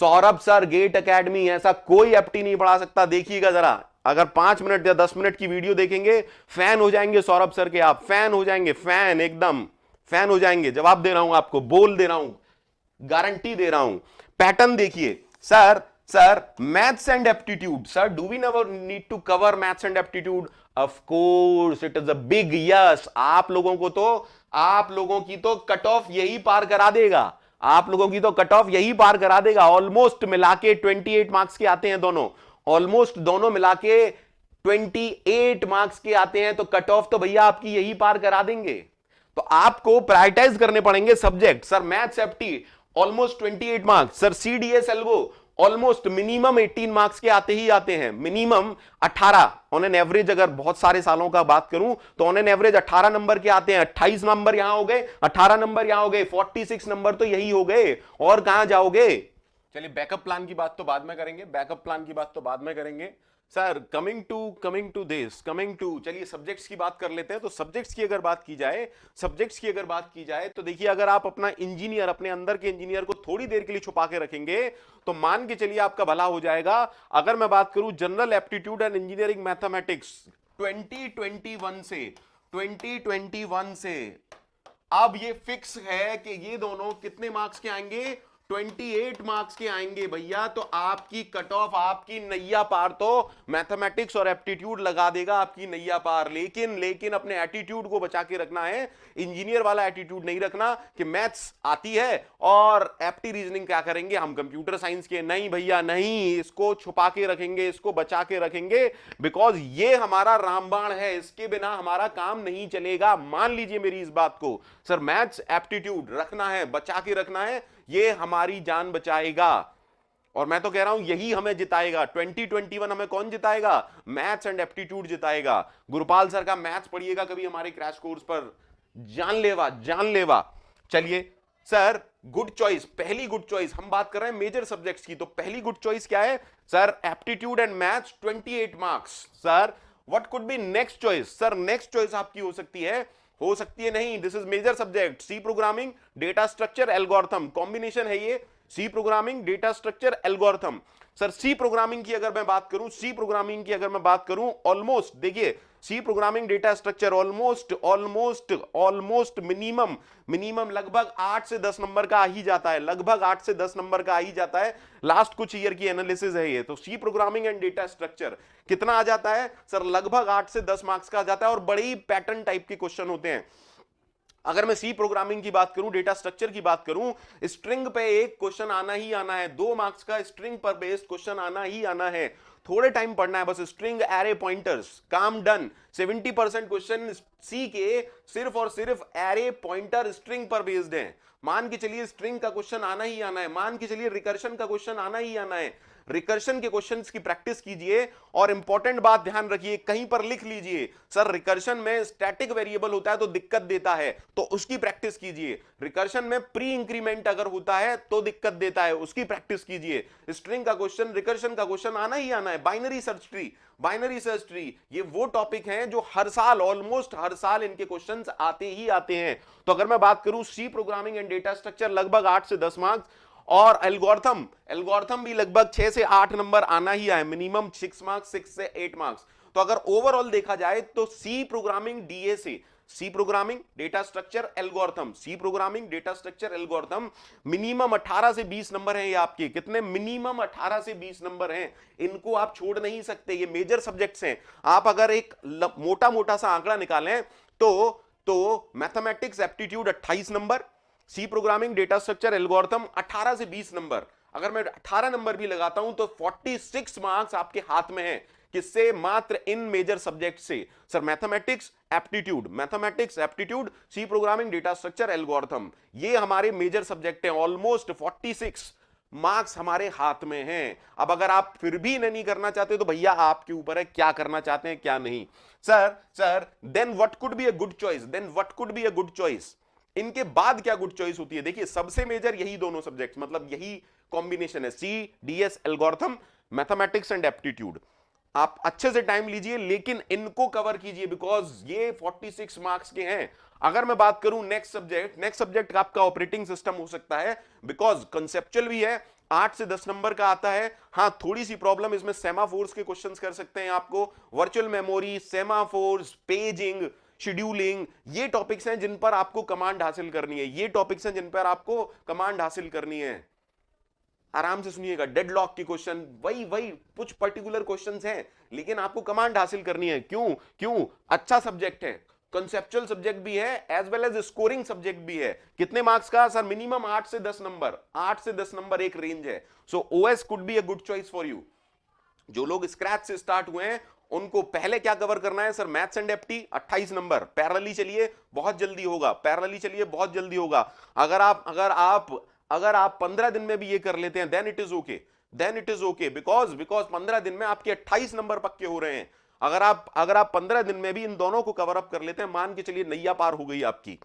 सौरभ सर गेट एकेडमी ऐसा कोई एप्टी नहीं पढ़ा सकता, देखिएगा जरा, अगर 5 मिनट या 10 मिनट की वीडियो देखेंगे फैन हो जाएंगे सौरभ सर के, आप फैन हो जाएंगे, फैन, एकदम फैन हो जाएंगे। जवाब दे रहा हूं आपको, बोल दे रहा हूं, गारंटी दे रहा हूं। पैटर्न देखिए sir maths and aptitude, sir do we never need to cover maths and aptitude? Of course it is a big yes. आप लोगों की तो कट ऑफ यही पार करा देगा, आप लोगों की तो कट ऑफ यही पार करा देगा। ऑलमोस्ट मिला के 28 मार्क्स के आते हैं दोनों, ऑलमोस्ट दोनों मिला के 28 मार्क्स के आते हैं, तो कट ऑफ तो भैया आपकी यही पार करा देंगे। तो आपको प्रायोरिटाइज करने पड़ेंगे subject. Sir maths apti almost 28 marks, sir CDS algo almost minimum 18 marks के आते ही आते हैं, मिनिमम 18 ऑन एन एवरेज। अगर बहुत सारे सालों का बात करूं तो ऑन एन एवरेज 18 नंबर के आते हैं। 28 नंबर यहां हो गए, 18 नंबर यहां हो गए, 46 नंबर तो यही हो गए, और कहां जाओगे। चलिए बैकअप प्लान की बात तो बाद में करेंगे, बैकअप प्लान की बात तो बाद में करेंगे सर। कमिंग टू दिस, चलिए सब्जेक्ट्स की बात कर लेते हैं। तो सब्जेक्ट्स की अगर बात की जाए तो देखिए, अगर आप अपना इंजीनियर, अपने अंदर के इंजीनियर को थोड़ी देर के लिए छुपा के रखेंगे तो मान के चलिए आपका भला हो जाएगा। अगर मैं बात करूं general aptitude and engineering mathematics 2021 से अब ये फिक्स है कि ये दोनों कितने मार्क्स के आएंगे, 28 मार्क्स के आएंगे भैया। तो आपकी कट ऑफ, आपकी नैया पार तो मैथमेटिक्स और एप्टीट्यूड लगा देगा, आपकी नैया पार। लेकिन अपने एटीट्यूड को बचा के रखना है, इंजीनियर वाला एटीट्यूड नहीं रखना कि मैथ्स आती है और एप्टी रीजनिंग क्या करेंगे हम कंप्यूटर साइंस के। नहीं भैया नहीं, इसको छुपा के रखेंगे, इसको बचा के रखेंगे, बिकॉज ये हमारा रामबाण है, इसके बिना हमारा काम नहीं चलेगा। मान लीजिए मेरी इस बात को, सर मैथ्स एप्टीट्यूड रखना है, बचा के रखना है, ये हमारी जान बचाएगा। और मैं तो कह रहा हूं यही हमें जिताएगा। 2021 हमें कौन जिताएगा, मैथ्स एंड एप्टीट्यूड जिताएगा। गुरुपाल सर का मैथ्स पढ़िएगा कभी हमारे क्रैश कोर्स पर, जानलेवा। चलिए सर, गुड चॉइस, पहली गुड चॉइस, हम बात कर रहे हैं मेजर सब्जेक्ट्स की, तो पहली गुड चॉइस क्या है sir, aptitude and maths 28 marks. Sir what could be next choice, sir next choice आपकी हो सकती है नहीं, this is major subject, C programming, data structure, algorithm, combination है ये, C programming, data structure, algorithm. Sir C programming की अगर मैं बात करूं, ऑलमोस्ट देखिए, C programming, data structure almost minimum लगभग 8 से 10 नंबर का आ ही जाता है, लास्ट कुछ ईयर की एनालिसिस है ये। तो C programming and data structure कितना आ जाता है सर, लगभग 8 से 10 मार्क्स का आ जाता है, और बड़े ही पैटर्न टाइप के क्वेश्चन होते हैं। अगर मैं सी प्रोग्रामिंग की बात करूं, डेटा स्ट्रक्चर की बात करूं, स्ट्रिंग पे एक क्वेश्चन आना ही आना है, 2 मार्क्स का स्ट्रिंग पर बेस्ड क्वेश्चन आना ही आना है। थोड़े टाइम पढ़ना है बस, स्ट्रिंग, एरे, पॉइंटर्स, काम डन। 70% क्वेश्चन सी के सिर्फ और सिर्फ एरे, पॉइंटर, स्ट्रिंग पर बेस्ड है। मान के चलिए स्ट्रिंग का क्वेश्चन आना ही आना है, मान के चलिए रिकर्शन का क्वेश्चन आना ही आना है। रिकर्शन के क्वेश्चंस की प्रैक्टिस कीजिए, और इंपॉर्टेंट बात ध्यान रखिए, कहीं पर लिख लीजिए, सर रिकर्शन में स्टैटिक वेरिएबल होता है तो दिक्कत देता है, तो उसकी प्रैक्टिस कीजिए। रिकर्शन में प्री इंक्रीमेंट अगर होता है तो दिक्कत देता है, उसकी प्रैक्टिस कीजिए। स्ट्रिंग का क्वेश्चन, रिकर्शन का क्वेश्चन आना ही आना है। बाइनरी सर्च ट्री, ये वो टॉपिक हैं जो हर साल, ऑलमोस्ट हर साल इनके क्वेश्चंस आते ही आते हैं। तो अगर मैं बात करूं C programming and data structure लगभग 8 से 10 मार्क्स, और एल्गोरिथम भी लगभग 6 से 8 नंबर आना ही है, मिनिमम 6 मार्क्स, 6 से 8 मार्क्स। तो अगर ओवरऑल देखा जाए तो सी प्रोग्रामिंग डीए से, C programming, data structure, algorithm, minimum 18 से 20 नंबर हैं ये आपके। कितने, मिनिमम 18 से 20 नंबर हैं, इनको आप छोड़ नहीं सकते, ये मेजर सब्जेक्ट्स हैं। आप अगर एक मोटा सा आंकड़ा निकालें तो mathematics aptitude 28 number, C programming, data structure, algorithm 18 से 20 नंबर। अगर मैं 18 नंबर भी लगाता हूं तो 46 मार्क्स आपके हाथ में है, किससे, मात्र इन मेजर सब्जेक्ट से। Sir mathematics aptitude, C programming, data structure, algorithm, ये हमारे मेजर सब्जेक्ट हैं। ऑलमोस्ट 46 मार्क्स हमारे हाथ में हैं। अब अगर आप फिर भी नहीं करना चाहते तो भैया आपके ऊपर है, क्या करना चाहते हैं क्या नहीं। Sir then what could be a good choice, इनके बाद क्या गुड चॉइस होती है। देखिए सबसे मेजर यही दोनों सब्जेक्ट्स, मतलब यही कॉम्बिनेशन है, C, DS, algorithm, mathematics and aptitude. आप अच्छे से टाइम लीजिए, लेकिन इनको कवर कीजिए, बिकॉज ये 46 मार्क्स के हैं। अगर मैं बात करूं नेक्स्ट सब्जेक्ट आपका ऑपरेटिंग सिस्टम हो सकता है, बिकॉज कंसेप्चुअल भी है, 8 से 10 नंबर का आता है। हां थोड़ी सी प्रॉब्लम इसमें, सेमाफोर्स के क्वेश्चंस कर सकते हैं आपको, virtual memory, semaphores, paging, scheduling, ये टॉपिक्स हैं जिन पर आपको कमांड हासिल करनी है, आराम से सुनिएगा। डेडलॉक के क्वेश्चन, वही कुछ पर्टिकुलर क्वेश्चंस हैं, लेकिन आपको कमांड हासिल करनी है। क्यों अच्छा सब्जेक्ट है, कंसेप्चुअल सब्जेक्ट भी है, as well as scoring subject भी है। कितने मार्क्स का सर, मिनिमम 8 से 10 नंबर एक रेंज है। So OS could be a good choice for you. जो लोग स्क्रैच से स्टार्ट हुए हैं उनको पहले क्या कवर करना है sir, maths and apti 28 number, parallelly चलिए बहुत जल्दी होगा। अगर आप 15 दिन में भी ये कर लेते हैं then it is okay. Then it is okay, because 15 दिन में आपके 28 नंबर पक्के हो रहे हैं। अगर आप 15 दिन में भी इन दोनों को कवर अप कर लेते हैं, मान के चलिए नैया पार हो गई आपकी।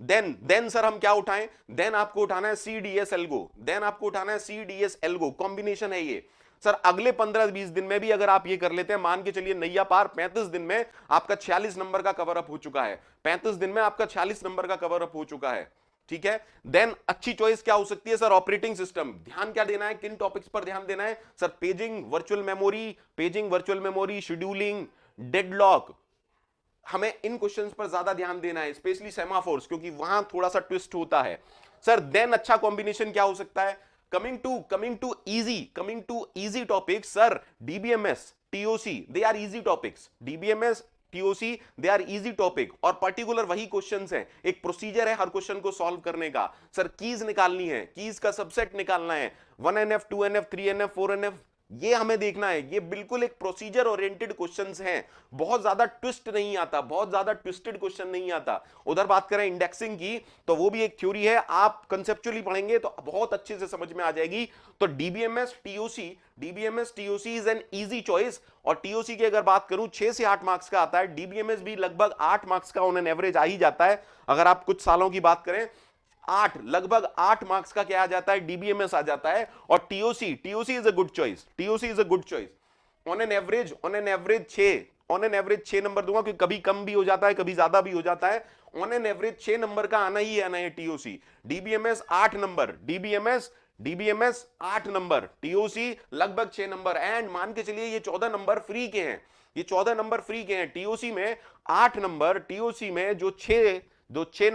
देन सर हम क्या उठाएं? देन आपको उठाना है CDS एल्गो, देन आपको उठाना है CDS एल्गो, कॉम्बिनेशन है ये। सर अगले 15-20 दिन में भी अगर आप ये कर लेते हैं, मान के चलिए नैया पार, 35 दिन में आपका 46 नंबर का कवर अप हो चुका है, 35 दिन में आपका 46 नंबर का कवर अप हो चुका है, ठीक है। देन अच्छी चॉइस क्या हो सकती है सर? Operating system. ध्यान क्या देना है, किन टॉपिक्स पर ध्यान देना है sir? Paging, virtual memory, scheduling, deadlock, हमें इन क्वेश्चंस पर ज्यादा ध्यान देना है, स्पेशली सेमाफोर्स, क्योंकि वहां थोड़ा सा ट्विस्ट होता है सर। देन अच्छा कॉम्बिनेशन क्या हो सकता है? Coming to easy topics sir, DBMS, TOC, they are easy topics. DBMS, TOC, they are easy topic, और पर्टिकुलर वही क्वेश्चंस हैं, एक प्रोसीजर है हर क्वेश्चन को सॉल्व करने का सर। कीज निकालनी है, कीज का सबसेट निकालना है, 1NF, 2NF, 3NF, 4NF, ये हमें देखना है। ये बिल्कुल एक प्रोसीजर ओरिएंटेड क्वेश्चंस हैं, बहुत ज्यादा ट्विस्ट नहीं आता, बहुत ज्यादा ट्विस्टेड क्वेश्चन नहीं आता। उधर बात करें इंडेक्सिंग की, तो वो भी एक थ्योरी है, आप कंसेप्चुअली पढ़ेंगे तो बहुत अच्छे से समझ में आ जाएगी। तो DBMS TOC is an easy choice. और टीओसी की अगर बात करूं 6 से 8 मार्क्स का आता है, डीबीएमएस भी लगभग 8 मार्क्स का ऑन एन एवरेज आ ही जाता है। अगर आप कुछ सालों की बात करें, लगभग 8 मार्क्स का क्या आ जाता है? डीबीएमएस आ जाता है। और TOC is a good choice. On an average 6 number दूंगा, क्योंकि कभी कम भी हो जाता है, कभी ज्यादा भी हो जाता है। ऑन एन एवरेज 6 नंबर का आना ही आना है TOC. DBMS 8 number, DBMS 8 number, TOC लगभग 6 नंबर। एंड मान के चलिए ये 14 नंबर फ्री के हैं, टीओसी में 8 नंबर, टीओसी में जो 6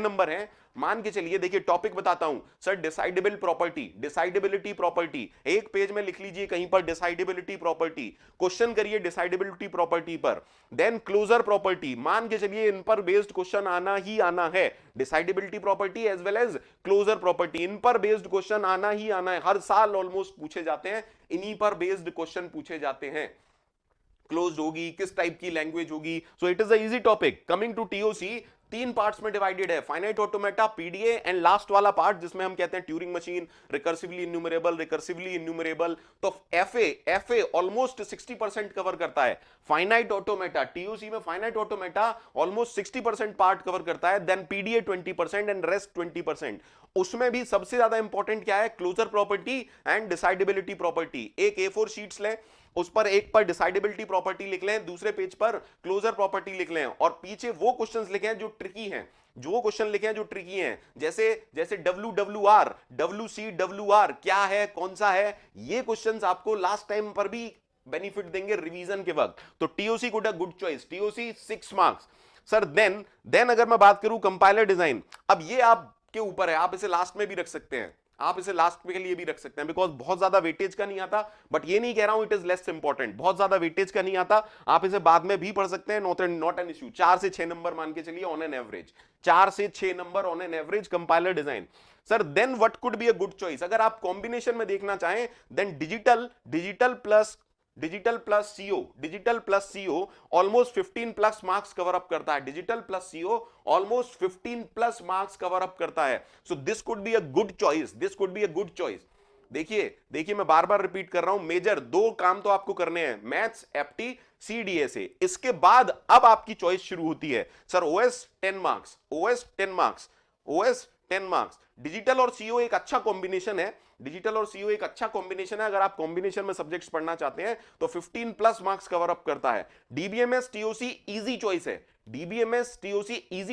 नंबर है। मान के चलिए, देखिए टॉपिक बताता हूं सर, डिसाइडेबिलिटी प्रॉपर्टी, एक पेज में लिख लीजिए कहीं पर डिसाइडेबिलिटी प्रॉपर्टी, क्वेश्चन करिए डिसाइडेबिलिटी प्रॉपर्टी पर। देन क्लोजर प्रॉपर्टी, मान के चलिए इन पर बेस्ड क्वेश्चन आना ही आना है, decidability property as well as closure property, इन पर बेस्ड क्वेश्चन आना ही आना है। हर साल ऑलमोस्ट पूछे जाते हैं, इन्हीं पर बेस्ड क्वेश्चन पूछे जाते हैं। क्लोज होगी, किस टाइप की लैंग्वेज होगी, so it is a easy topic. Coming to TOC, 3 parts में डिवाइडेड है, finite automata, PDA, and last वाला पार्ट जिसमें हम कहते हैं ट्यूरिंग मशीन, रिकर्सिवली इन्यूमरेबल। तो एफए ऑलमोस्ट 60% कवर करता है। फाइनाइट ऑटोमेटा, टीओसी में finite automata almost 60% part cover करता है। Then PDA 20% and rest 20%। उसमें भी सबसे ज्यादा इंपॉर्टेंट क्या है? Closure property and decidability property. एक A4 शीट्स लें, उस पर एक पर डिसाइडेबिलिटी प्रॉपर्टी लिख लें, दूसरे पेज पर क्लोजर प्रॉपर्टी लिख लें, और पीछे वो क्वेश्चंस लिखे हैं जो ट्रिकी हैं, जैसे WWR क्या है, कौन सा है, ये क्वेश्चंस आपको लास्ट टाइम पर भी बेनिफिट देंगे रिवीजन के वक्त। तो TOC good choice, TOC 6 marks sir. Then अगर मैं बात करूं कंपाइलर डिजाइन, अब ये आपके ऊपर है, आप इसे लास्ट में भी रख सकते हैं, के लिए भी रख सकते हैं, बिकॉज बहुत ज्यादा वेटेज का नहीं आता। बट ये नहीं कह रहा हूं इट इज लेस इंपॉर्टेंट, बहुत ज्यादा वेटेज का नहीं आता, आप इसे बाद में भी पढ़ सकते हैं, नॉट एन इश्यू। 4 से 6 नंबर मान के चलिए ऑन एन एवरेज, 4 से 6 number on an average compiler design sir. Then what could be a good choice? अगर आप कॉम्बिनेशन में देखना चाहें, then digital plus CO almost 15 plus marks cover up करता है। Digital plus CO almost 15 plus marks cover up करता है। So this could be a good choice, देखिए मैं बार बार रिपीट कर रहा हूं, मेजर 2 काम तो आपको करने हैं, मैथ्स, एप्टी, सीडीएसए। इसके बाद अब आपकी चॉइस शुरू होती है सर। ओएस 10 मार्क्स, डिजिटल और सीओ एक अच्छा कॉम्बिनेशन है, अगर आप कॉम्बिनेशन में सब्जेक्ट्स पढ़ना चाहते हैं तो 15 प्लस मार्क्स कवर अप करता है। डीबीएमएस टीओसी इजी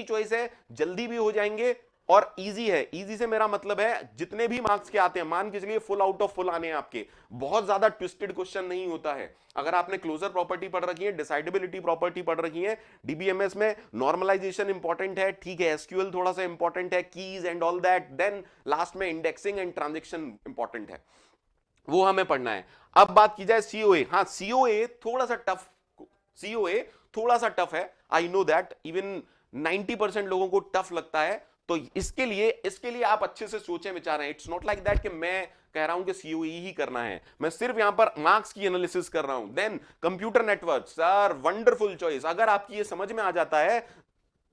चॉइस है, जल्दी भी हो जाएंगे और इजी है। इजी से मेरा मतलब है जितने भी मार्क्स के आते हैं, मान के चलिए फुल आउट ऑफ फुल आने हैं आपके, बहुत ज्यादा ट्विस्टेड क्वेश्चन नहीं होता है। अगर आपने क्लोजर प्रॉपर्टी पढ़ रखी है, डिसाइडेबिलिटी प्रॉपर्टी पढ़ रखी है, डीबीएमएस में नॉर्मलाइजेशन इंपॉर्टेंट है, ठीक है, एसक्यूएल थोड़ा सा इंपॉर्टेंट है, keys and all that, then last में इंडेक्सिंग एंड ट्रांजैक्शन इंपॉर्टेंट है, वो हमें पढ़ना है। अब बात की जाए सीओए, हाँ सीओए थोड़ा सा टफ है, आई नो दैट, इवन 90% लोगों को टफ लगता है। तो इसके लिए आप अच्छे से सोचें विचारें। इट्स नॉट लाइक दैट कि मैं कह रहा हूं कि सीओई ही करना है, मैं सिर्फ यहां पर मार्क्स की एनालिसिस कर रहा हूं। Then computer network sir, wonderful choice. अगर आपकी ये समझ में आ जाता है,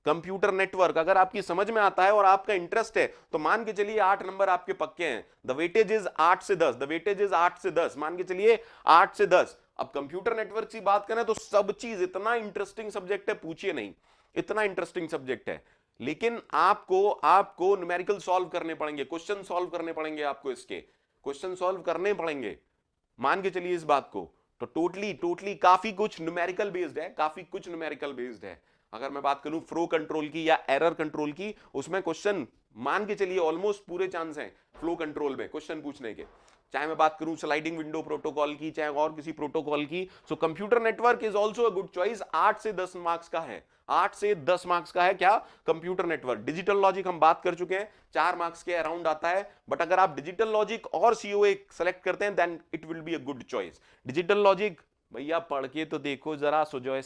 कंप्यूटर नेटवर्क अगर आपकी समझ में आता है और आपका इंटरेस्ट है तो मान के चलिए 8 नंबर आपके पक्के हैं। द वेटेज इज 8 से 10, द वेटेज इज 8 से 10, मान के चलिए 8 से 10। अब कंप्यूटर नेटवर्क की बात करें तो सब चीज इतना इंटरेस्टिंग सब्जेक्ट है, पूछिए नहीं, इतना इंटरेस्टिंग सब्जेक्ट है। लेकिन आपको न्यूमेरिकल सॉल्व करने पड़ेंगे, क्वेश्चन सॉल्व करने पड़ेंगे, आपको इसके क्वेश्चन सॉल्व करने पड़ेंगे, मान के चलिए इस बात को। तो टोटली काफी कुछ न्यूमेरिकल बेस्ड है, काफी कुछ न्यूमेरिकल बेस्ड है। अगर मैं बात करूं फ्लो कंट्रोल की या एरर कंट्रोल की, उसमें क्वेश्चन मान के चलिए ऑलमोस्ट पूरे चांस हैं फ्लो कंट्रोल में क्वेश्चन पूछने के। चाहे मैं बात करूं स्लाइडिंग विंडो प्रोटोकॉल की, चाहे और किसी प्रोटोकॉल की। So computer network is also a good choice. 8 से 10 मार्क्स का है, 8 से 10 मार्क्स का है क्या, कंप्यूटर नेटवर्क। डिजिटल लॉजिक हम बात कर चुके हैं, 4 मार्क्स के अराउंड आता है। बट अगर आप डिजिटल लॉजिक और सीओए सेलेक्ट करते हैं then it will be a good choice. Digital logic भैया पढ़ के तो देखो जरा, सुजय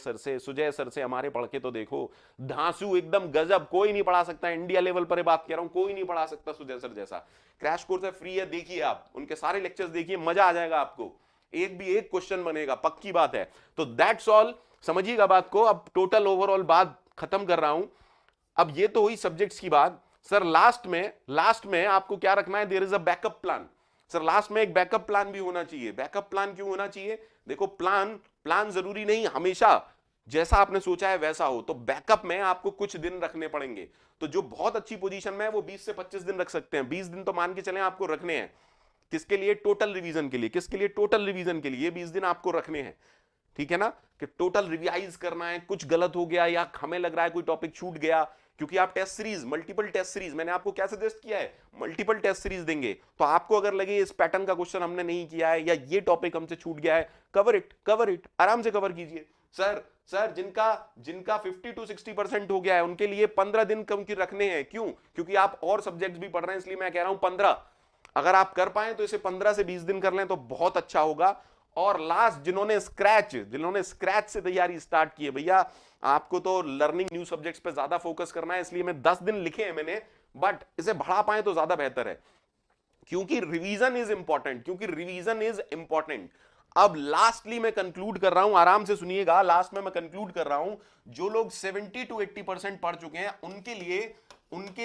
सर से हमारे पढ़ के तो देखो, धांसू एकदम गजब, कोई नहीं पढ़ा सकता इंडिया लेवल पर बात कह रहा हूं, कोई नहीं पढ़ा सकता सुजय सर जैसा। क्रैश कोर्स है, फ्री है, देखिए आप उनके सारे लेक्चर्स देखिए, मजा आ जाएगा आपको, एक क्वेश्चन बनेगा, पक्की बात है। तो दैट्स ऑल, समझिएगा बात को। अब टोटल ओवरऑल बात खत्म कर रहा हूं। अब ये तो हुई सब्जेक्ट्स की बात। सर लास्ट में आपको क्या रखना है, there is a backup plan. Sir last में एक बैकअप प्लान भी होना चाहिए। बैकअप प्लान क्यों होना चाहिए, देखो प्लान जरूरी नहीं हमेशा जैसा आपने सोचा है वैसा हो, तो बैकअप में आपको कुछ दिन रखने पड़ेंगे। तो जो बहुत अच्छी पोजीशन में है वो 20 से 25 दिन रख सकते हैं, 20 दिन तो मान के चलें आपको रखने हैं। किसके लिए, टोटल रिवीजन के लिए। किसके लिए, टोटल रिवीजन के लिए 20 दिन आपको रखने हैं, ठीक है ना, कि टोटल रिवाइज करना है। कुछ गलत हो गया या हमें लग रहा है कोई टॉपिक छूट गया, क्योंकि आप test series, multiple test series, मैंने आपको क्या सजेस्ट किया है, मल्टीपल टेस्ट सीरीज देंगे। तो आपको अगर लगे इस पैटर्न का क्वेश्चन हमने नहीं किया है या ये टॉपिक हमसे छूट गया है, कवर इट, आराम से कवर कीजिए। सर जिनका 50 to 60% हो गया है उनके लिए 15 दिन कम की रखने हैं। क्यों, क्योंकि आप और सब्जेक्ट्स भी पढ़ रहे हैं, इसलिए मैं कह रहा हूं 15। अगर आप कर पाए तो इसे 15 से 20 दिन कर लें तो बहुत अच्छा होगा। और लास्ट जिन्होंने स्क्रैच से तैयारी स्टार्ट की है, भैया आपको तो लर्निंग न्यू सब्जेक्ट्स पे ज्यादा फोकस करना है, इसलिए मैं 10 दिन लिखे हैं मैंने, बट इसे बढ़ा पाए तो ज्यादा बेहतर है, क्योंकि रिवीजन इज इंपॉर्टेंट। अब लास्टली मैं कंक्लूड कर रहा हूं, आराम से सुनिएगा, लास्ट में मैं कंक्लूड कर रहा हूं। जो लोग 70 to 80% पढ़ चुके हैं उनके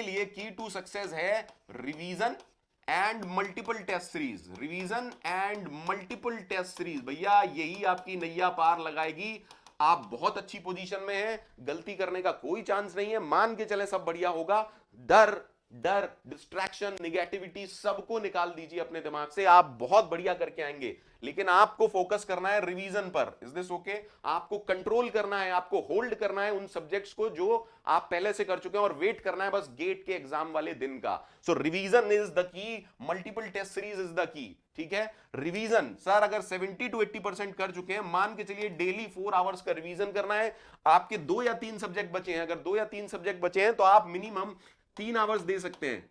लिए की टू सक्सेस है revision and multiple test series. Revision and multiple test series, भैया यही आपकी नैया पार लगाएगी। आप बहुत अच्छी पोजीशन में हैं, गलती करने का कोई चांस नहीं है, मान के चले सब बढ़िया होगा। डर डिस्ट्रैक्शन, निगेटिविटी सबको निकाल दीजिए अपने दिमाग से, आप बहुत बढ़िया करके आएंगे। लेकिन आपको फोकस करना है रिवीजन पर, इज दिस ओके? आपको कंट्रोल करना है, आपको होल्ड करना है उन सब्जेक्ट्स को जो आप पहले से कर चुके हैं, और वेट करना है बस गेट के एग्जाम वाले दिन का। So revision is the key, multiple test series is the key, ठीक है। रिवीजन सर अगर 70 to 80% कर चुके हैं, मान के चलिए डेली 4 आवर्स का रिवीजन करना है। आपके 2 या 3 सब्जेक्ट बचे हैं, अगर 2 या 3 सब्जेक्ट बचे हैं तो आप मिनिमम 3 आवर्स दे सकते हैं।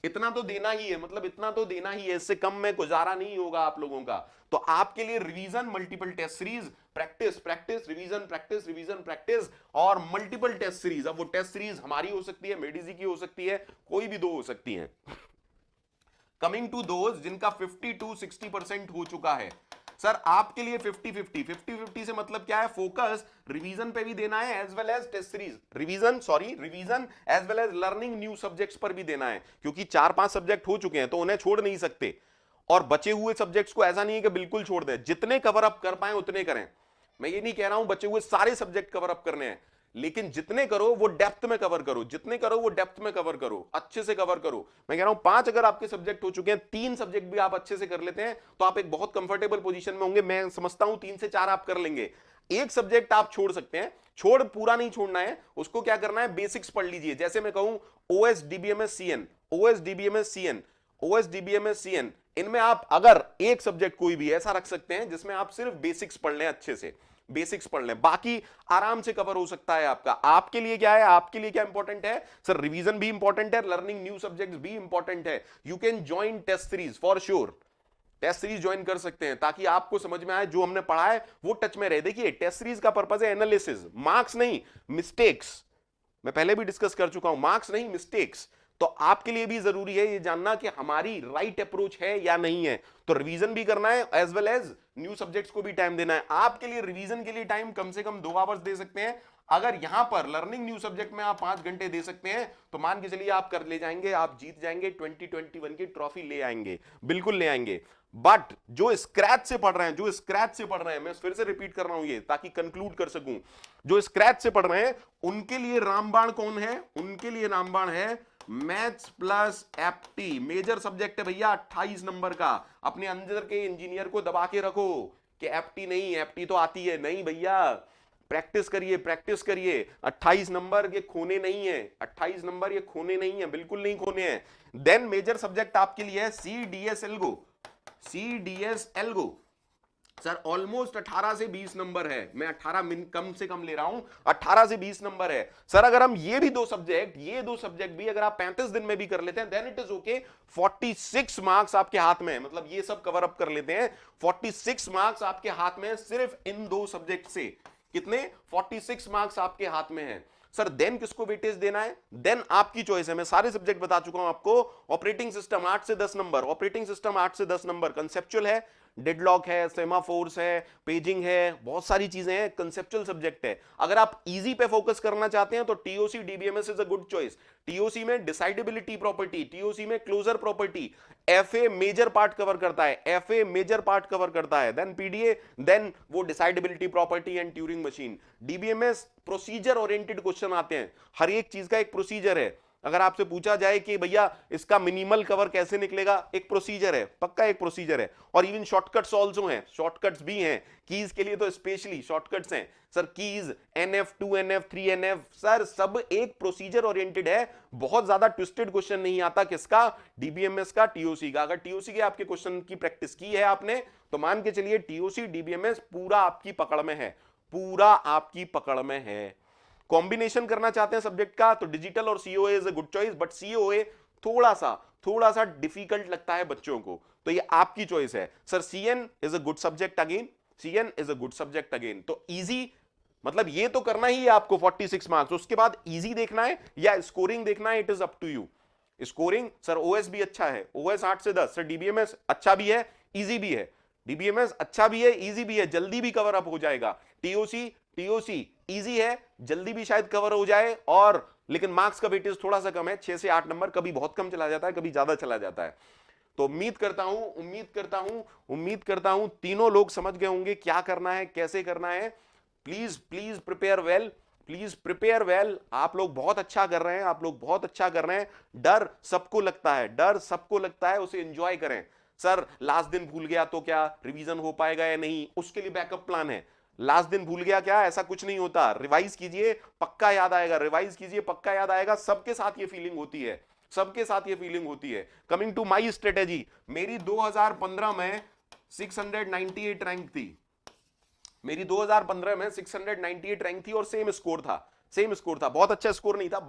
इतना तो देना ही है, मतलब इतना तो देना ही है, इससे कम में गुजारा नहीं होगा आप लोगों का। तो आपके लिए revision, multiple test series, practice, revision practice और मल्टीपल टेस्ट सीरीज। अब वो टेस्ट सीरीज हमारी हो सकती है, मेडिजी की हो सकती है, कोई भी 2 हो सकती है। कमिंग टू दोज जिनका 50 to 60% हो चुका है, सर आपके लिए 50-50 से मतलब क्या है, फोकस रिवीजन पे भी देना है as well as test series, revision as well as learning new subjects पर भी देना है, क्योंकि 4-5 सब्जेक्ट हो चुके हैं तो उन्हें छोड़ नहीं सकते। और बचे हुए सब्जेक्ट्स को ऐसा नहीं है कि बिल्कुल छोड़ दें, जितने कवर अप कर पाए उतने करें। मैं ये नहीं कह रहा हूं बचे हुए सारे सब्जेक्ट कवर अप करने हैं, लेकिन जितने करो वो डेप्थ में कवर करो, अच्छे से कवर करो। मैं कह रहा हूं 5 अगर आपके सब्जेक्ट हो चुके हैं, 3 सब्जेक्ट भी आप अच्छे से कर लेते हैं तो आप एक बहुत कंफर्टेबल पोजीशन में होंगे। मैं समझता हूं 3 से 4 आप कर लेंगे। एक सब्जेक्ट आप छोड़ सकते हैं, पूरा नहीं छोड़ना है, उसको क्या करना है, बेसिक्स पढ़ लीजिए। जैसे मैं कहूं OS DBMS CN, इनमें आप अगर एक सब्जेक्ट कोई भी ऐसा रख सकते हैं जिसमें आप सिर्फ बेसिक्स पढ़ लें, अच्छे से बेसिक्स पढ़ लें, बाकी आराम से कवर हो सकता है आपका। आपके लिए क्या है, आपके लिए क्या इंपॉर्टेंट है, सर रिवीजन भी इंपॉर्टेंट है, लर्निंग न्यू सब्जेक्ट्स भी इंपॉर्टेंट है। You can join test series for sure, test series join कर सकते हैं ताकि आपको समझ में आए, जो हमने पढ़ा है वो टच में रहे। देखिए टेस्ट सीरीज का पर्पस है एनालिसिस, मार्क्स नहीं, मिस्टेक्स। मैं पहले भी डिस्कस कर चुका हूं, मार्क्स नहीं मिस्टेक्स। तो आपके लिए भी जरूरी है ये जानना कि हमारी राइट अप्रोच है या नहीं है। तो रिवीजन भी करना है as well as new subjects को भी टाइम देना है। आपके लिए रिवीजन के लिए टाइम कम से कम 2 आवर्स दे सकते हैं, अगर यहां पर लर्निंग न्यू सब्जेक्ट में आप 5 घंटे दे सकते हैं तो मान के चलिए आप कर ले जाएंगे, आप जीत जाएंगे, 2021 की ट्रॉफी ले आएंगे, बिल्कुल ले आएंगे। बट जो स्क्रैच से पढ़ रहे हैं, जो स्क्रैच से पढ़ रहे हैं, मैं फिर से रिपीट कर रहा हूं ये ताकि कंक्लूड कर सकूं, जो स्क्रैच से पढ़ रहे हैं उनके लिए रामबाण कौन है? उनके लिए रामबाण है मैथ्स प्लस एप्टी, मेजर सब्जेक्ट है भैया 28 नंबर का। अपने अंदर के इंजीनियर को दबा के रखो कि एप्टी नहीं, एप्टी तो आती है नहीं भैया, प्रैक्टिस करिए, प्रैक्टिस करिए। 28 नंबर ये खोने नहीं है, 28 नंबर ये खोने नहीं है, बिल्कुल नहीं खोने हैं। देन मेजर सब्जेक्ट आपके लिए है C D S algo, C D S algo. Sir almost 18 से 20 नंबर है, मैं 18 कम से कम ले रहा हूं, 18 से 20 नंबर है। सर अगर हम ये भी दो सब्जेक्ट भी अगर आप 35 दिन में भी कर लेते हैं then it is okay, 46 marks आपके हाथ में है, मतलब ये सब कवर अप कर लेते हैं, 46 मार्क्स आपके हाथ में है सिर्फ इन दो सब्जेक्ट से। कितने? 46 मार्क्स आपके हाथ में है। सर देन किसको वेटेज देना है? देन आपकी चॉइस है, मैं सारे सब्जेक्ट बता चुका हूं आपको। ऑपरेटिंग सिस्टम 8 से 10 नंबर, ऑपरेटिंग सिस्टम 8 से 10 नंबर, कंसेप्चुअल है, डेडलॉक है, सेमाफोर्स है, पेजिंग है, बहुत सारी चीजें हैं, कंसेप्चुअल सब्जेक्ट है। अगर आप इजी पे फोकस करना चाहते हैं तो TOC DBMS is a good choice. TOC में डिसाइडेबिलिटी प्रॉपर्टी, टीओसी में closure property, FA major part cover करता है, एफए मेजर पार्ट कवर करता है, देन पीडीए, देन वो decidability property and Turing machine. DBMS procedure oriented question आते हैं, हर एक चीज का एक प्रोसीजर है। अगर आपसे पूछा जाए कि भैया इसका मिनिमल कवर कैसे निकलेगा, एक प्रोसीजर है, पक्का एक प्रोसीजर है। और इवन शॉर्टकट्स आल्सो हैं, शॉर्टकट्स भी हैं, कीज के लिए तो स्पेशली शॉर्टकट्स हैं sir, keys NF 2NF 3NF, sir सब एक प्रोसीजर ओरिएंटेड है। बहुत ज्यादा ट्विस्टेड क्वेश्चन नहीं आता, किसका? डीबीएमएस का, टीओसी का। अगर टीओसी के आपके क्वेश्चन की प्रैक्टिस की है आपने तो मान के चलिए टीओसी डीबीएमएस पूरा आपकी पकड़ में है, पूरा आपकी पकड़ में है। कॉम्बिनेशन करना चाहते हैं सब्जेक्ट का तो डिजिटल और COA is a good choice, but COA थोड़ा सा डिफिकल्ट लगता है बच्चों को, तो ये आपकी चॉइस है। Sir CN is a good subject again, CN is a good subject again. तो इजी मतलब ये तो करना ही है आपको 46 मार्क्स, उसके बाद इजी देखना है या स्कोरिंग देखना है, it is up to you. Scoring sir OS भी अच्छा है, ओएस 8 से 10, सर डीबीएमएस अच्छा भी है, इजी भी है, डीबीएमएस अच्छा भी है, इजी भी है, जल्दी भी कवर अप हो जाएगा। टीओसी इजी है, जल्दी भी शायद कवर हो जाए, और लेकिन मार्क्स का वेटेज थोड़ा सा कम है, 6 से 8 नंबर, कभी बहुत कम चला जाता है, कभी ज्यादा चला जाता है। तो उम्मीद करता हूं तीनों लोग समझ गए होंगे क्या करना है, कैसे करना है। Please please prepare well, please prepare well. आप लोग बहुत अच्छा कर रहे हैं, आप लोग बहुत अच्छा कर रहे हैं। डर सबको लगता है, डर सबको लगता है, उसे एंजॉय करें। सर लास्ट दिन भूल गया तो क्या रिवीजन हो पाएगा या नहीं, उसके लिए बैकअप प्लान है। लास्ट दिन भूल गया क्या, ऐसा कुछ नहीं होता, रिवाइज कीजिए पक्का याद आएगा, रिवाइज कीजिए पक्का याद आएगा। सबके साथ ये फीलिंग होती है, सबके साथ ये फीलिंग होती है। कमिंग टू माई स्ट्रेटेजी, मेरी 2015 में 698 रैंक थी, मेरी 2015 में 698 रैंक थी और सेम स्कोर था, सेम स्कोर था, बहुत अच्छा स्कोर नहीं था।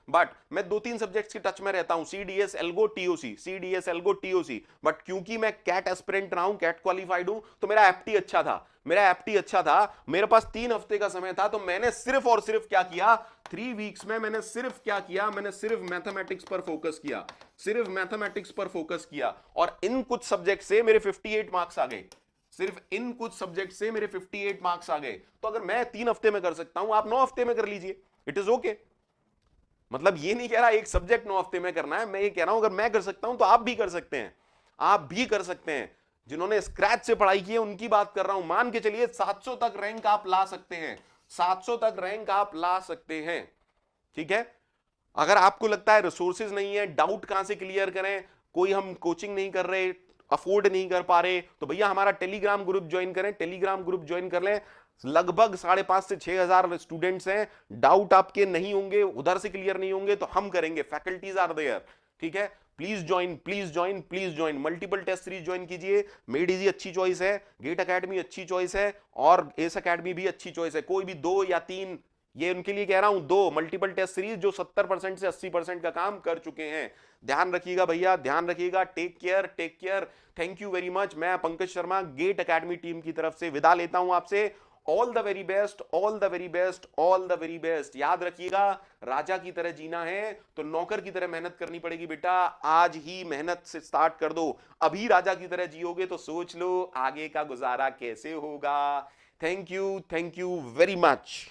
बट मैं 2-3 सब्जेक्ट्स के टच में रहता हूं, CDS algo TOC, CDS algo TOC. But क्योंकि मैं कैट एस्पिरेंट रहा हूं, कैट क्वालिफाइड हूं, तो मेरा एप्टी अच्छा था, मेरा एप्टी अच्छा था। मेरे पास 3 हफ्ते का समय था, तो मैंने सिर्फ और सिर्फ क्या किया, 3 वीक्स में मैंने सिर्फ क्या किया, मैंने सिर्फ मैथमेटिक्स पर फोकस किया, सिर्फ मैथमेटिक्स पर फोकस किया। और इन कुछ सब्जेक्ट से मेरे 58 मार्क्स आ गए, सिर्फ इन कुछ सब्जेक्ट से मेरे 58 मार्क्स आ गए। तो अगर मैं 3 हफ्ते में कर सकता हूं, आप 9 हफ्ते में कर लीजिए, इट इज ओके। मतलब ये नहीं कह रहा एक सब्जेक्ट 9 हफ्ते में करना है, मैं ये कह रहा हूं अगर मैं कर सकता हूं तो आप भी कर सकते हैं, आप भी कर सकते हैं। जिन्होंने स्क्रैच से पढ़ाई की है उनकी बात कर रहा हूं। मान के चलिए 700 तक रैंक आप ला सकते हैं, 700 तक रैंक आप ला सकते हैं, ठीक है। अगर आपको लगता है रिसोर्सेज नहीं है, डाउट कहां से क्लियर करें, कोई हम कोचिंग नहीं कर रहे, अफोर्ड नहीं कर पा रहे, तो भैया हमारा टेलीग्राम ग्रुप ज्वाइन करें, टेलीग्राम ग्रुप ज्वाइन कर लें। लगभग 5,500 से 6,000 स्टूडेंट्स हैं, डाउट आपके नहीं होंगे, उधर से क्लियर नहीं होंगे तो हम करेंगे, फैकल्टीज आर देयर, ठीक है। Please join, please join, please join. Multiple test series join कीजिए, मेड इजी अच्छी चॉइस है, गेट एकेडमी अच्छी चॉइस है, और एस एकेडमी भी अच्छी चॉइस है। कोई भी 2 या 3, ये उनके लिए कह रहा हूं, 2 मल्टीपल टेस्ट सीरीज जो 70% से 80% का काम कर चुके हैं। ध्यान रखिएगा भैया, ध्यान रखिएगा। Take care, take care. Thank you very much. मैं Pankaj Sharma GATE academy team की तरफ से विदा लेता हूं आपसे। All the very best, all the very best, all the very best. याद रखिएगा, राजा की तरह जीना है तो नौकर की तरह मेहनत करनी पड़ेगी बेटा। आज ही मेहनत से स्टार्ट कर दो, अभी राजा की तरह जियोगे तो सोच लो आगे का गुजारा कैसे होगा। Thank you very much.